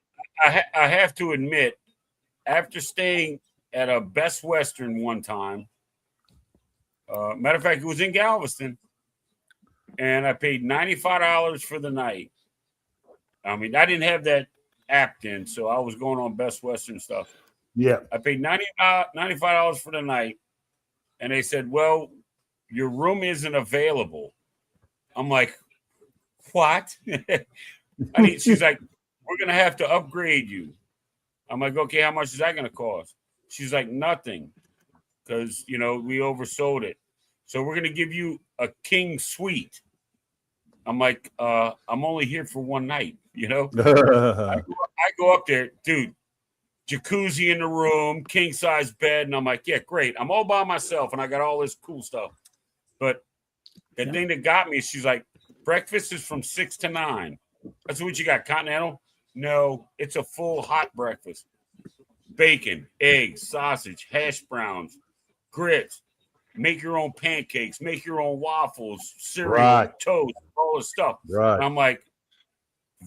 I have to admit, after staying at a Best Western one time, matter of fact, it was in Galveston, and I paid $95 for the night. I mean, I didn't have that app then, so I was going on Best Western stuff. Yeah. I paid $95 for the night, and they said, well, your room isn't available. I'm like, what? She's like, we're going to have to upgrade you. I'm like, okay, how much is that going to cost? She's like, nothing, because, we oversold it. So we're going to give you a king suite. I'm like, I'm only here for one night, I go up there, dude, jacuzzi in the room, king size bed. And I'm like, yeah, great. I'm all by myself and I got all this cool stuff. But the thing that got me, she's like, breakfast is from 6 to 9. I said, what you got, continental? No, it's a full hot breakfast. Bacon, eggs, sausage, hash browns, grits. Make your own pancakes, make your own waffles, cereal, toast, all this stuff. Right. And I'm like,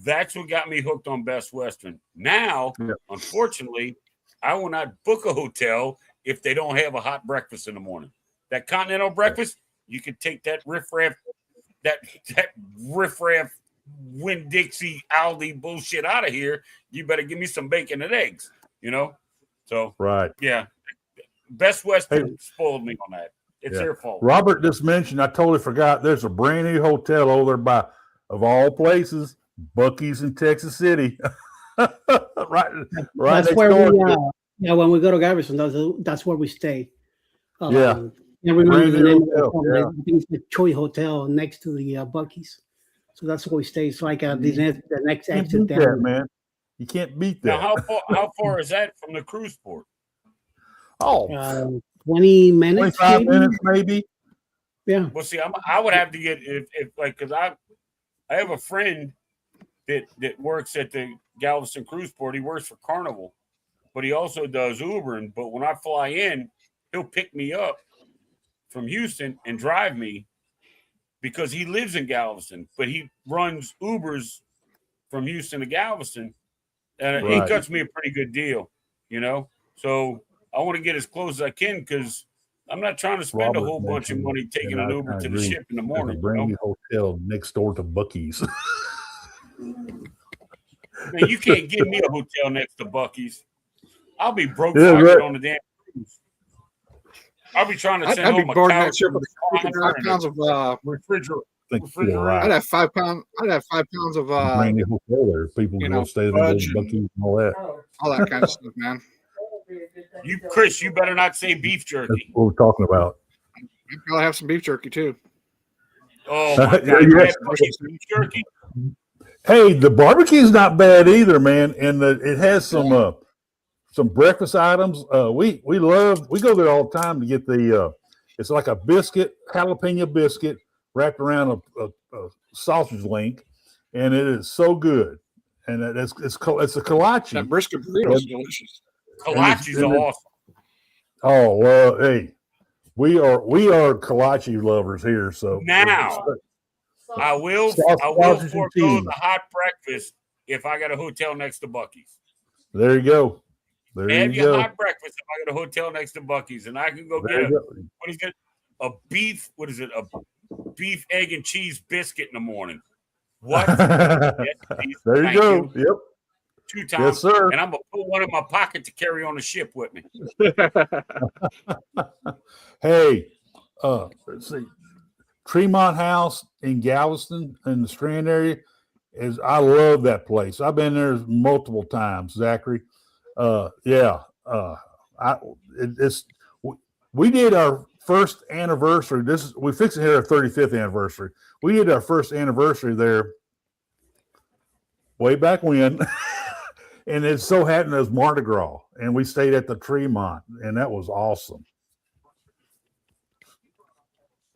that's what got me hooked on Best Western. Now, unfortunately, I will not book a hotel if they don't have a hot breakfast in the morning. That continental breakfast, you can take that riffraff Winn-Dixie Aldi bullshit out of here. You better give me some bacon and eggs, So, yeah. Best Western spoiled me on that. It's their fault. Robert just mentioned, I totally forgot, there's a brand new hotel over there by, of all places, Buc-ee's in Texas City. right that's where when we go to Galveston, that's where we stay. I remember the name of the hotel. I think it's the Choi Hotel next to the Buc-ee's. So that's where we stay. It's like the next exit there. Man. You can't beat that. Now, how far is that from the cruise port? 20 minutes, 25 minutes maybe. Yeah. Well, see, I would have to get because I have a friend that works at the Galveston cruise port. He works for Carnival, but he also does Ubering. But when I fly in, he'll pick me up from Houston and drive me because he lives in Galveston, but he runs Ubers from Houston to Galveston, and he cuts me a pretty good deal, So I want to get as close as I can because I'm not trying to spend a whole bunch of money taking an Uber to the ship in the morning. A brand new hotel next door to Buc-ee's. Man, you can't give me a hotel next to Buc-ee's. I'll be broke on the damn cruise. I'll be trying to send home a couch with a pounds of refrigerator. I'd have 5 pounds. I'd have 5 pounds of brand new hotel there. People go stay there, Buc-ee's and all that. All that kind of stuff, man. Chris, you better not say beef jerky. That's what we're talking about. You probably have some beef jerky too. Oh my God! Beef jerky. Hey, the barbecue's not bad either, man, and it has some breakfast items. We go there all the time to get it's like a biscuit, jalapeno biscuit wrapped around a sausage link, and it is so good. And it's a kolache. That brisket burrito is delicious. Kolache's awesome. Oh well, hey, we are kolache lovers here. So now I will forego the hot breakfast if I got a hotel next to Buc-ee's. There you go. Have your hot breakfast if I got a hotel next to Buc-ee's, and I can go get a beef. What is it? A beef, egg, and cheese biscuit in the morning. What? There you go. Yep. 2 times. Yes, sir. And I'm gonna put one in my pocket to carry on the ship with me. Hey, let's see. Tremont House in Galveston in the Strand area I love that place. I've been there multiple times, Zachary. We did our first anniversary. We fixed it here our 35th anniversary. We did our first anniversary there way back when. And it so happened as Mardi Gras, and we stayed at the Tremont, and that was awesome.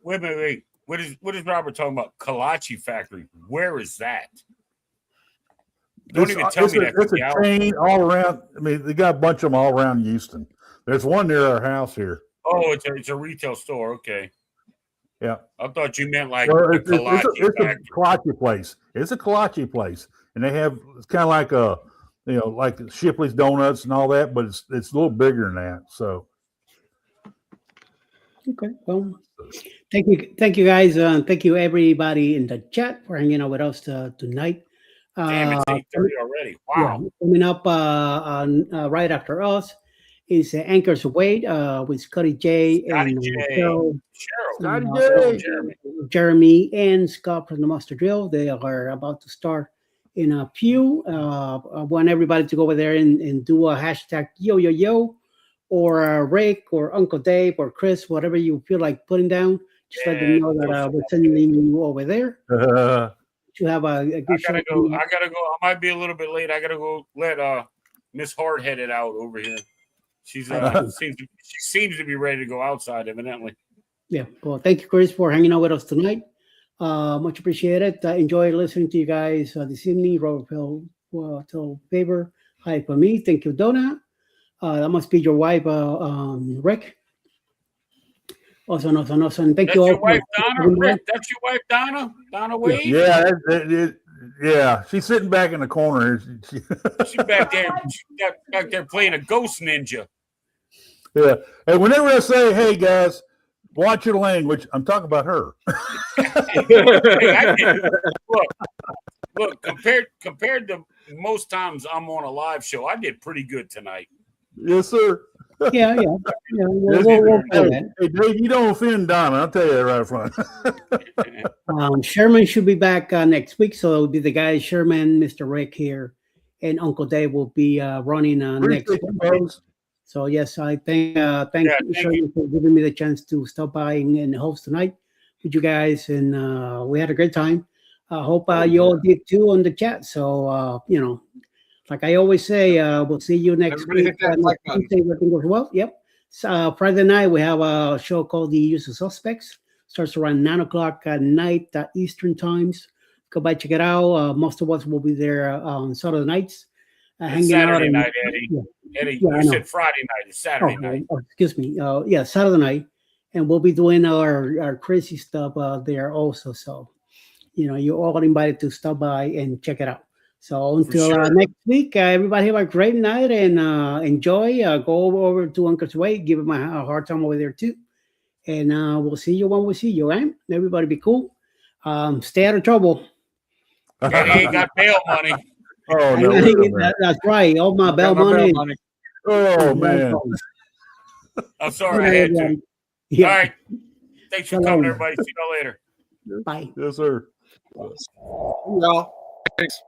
Wait. What is Robert talking about? Kolache Factory. Where is that? Don't even tell me that. It's a chain all around. I mean, they got a bunch of them all around Houston. There's one near our house here. Oh, it's a retail store. Okay. Yeah. I thought you meant like it's a kolache place. It's a kolache place, and it's kind of like like Shipley's Donuts and all that, but it's a little bigger than that. So. Okay. Well, thank you guys. Thank you everybody in the chat for hanging out with us tonight. Damn, it's 8:30 already. Wow. Yeah, coming up right after us is Anchors Away with Scotty J Scotty and J. Cheryl, Scotty J. Jeremy and Scott from the Master Drill. They are about to start in a few. I want everybody to go over there and do a hashtag yo yo yo, or Rick or Uncle Dave or Chris, whatever you feel like putting down. Just let them know that we're sending you over there. To have a good show. I gotta go. I might be a little bit late. I gotta go let Miss Hardheaded out over here. She's she seems to be ready to go outside, evidently. Yeah. Well, thank you, Chris, for hanging out with us tonight. Much appreciated. Enjoy listening to you guys this evening. Robert tell favor. Hi for me. Thank you, Donna. That must be your wife, Rick. Awesome. And thank you all. Your wife, Donna? Rick, that's your wife, Donna? Donna Wade? Yeah, yeah. She's sitting back in the corner. She's back there. She's back there playing a ghost ninja. Yeah. And whenever I say, hey, guys, watch your language, I'm talking about her. Look, compared to most times I'm on a live show, I did pretty good tonight. Yes, sir. Yeah. We'll hey, Dave, you don't offend Donna. I'll tell you that right front. Sherman should be back next week, so it'll be the guys Sherman, Mr. Rick here, and Uncle Dave will be running next week. So yes, I thank you, Sherman, for giving me the chance to stop by and host tonight with you guys, and we had a great time. I hope you all did too on the chat. So like I always say, we'll see you next week. Everything goes well. Yep. Friday night, we have a show called The Usual Suspects. Starts around 9 o'clock at night, Eastern times. Go by, check it out. Most of us will be there on Saturday nights. Saturday night, Eddie. Yeah. Eddie, you said Friday night. It's Saturday night. Excuse me. Saturday night. And we'll be doing our crazy stuff there also. So, you're all invited to stop by and check it out. So until next week, everybody have a great night and enjoy. Go over to Uncle's Way, give him a hard time over there too. And we'll see you when we see you, right? Everybody be cool. Stay out of trouble. Eddie ain't got bail money. Oh, no. That's right. All my bail money. Oh, man. I'm sorry, I had to. Yeah. All right. Thanks for coming, everybody. See y'all later. Bye. Yes, sir. Well, thanks.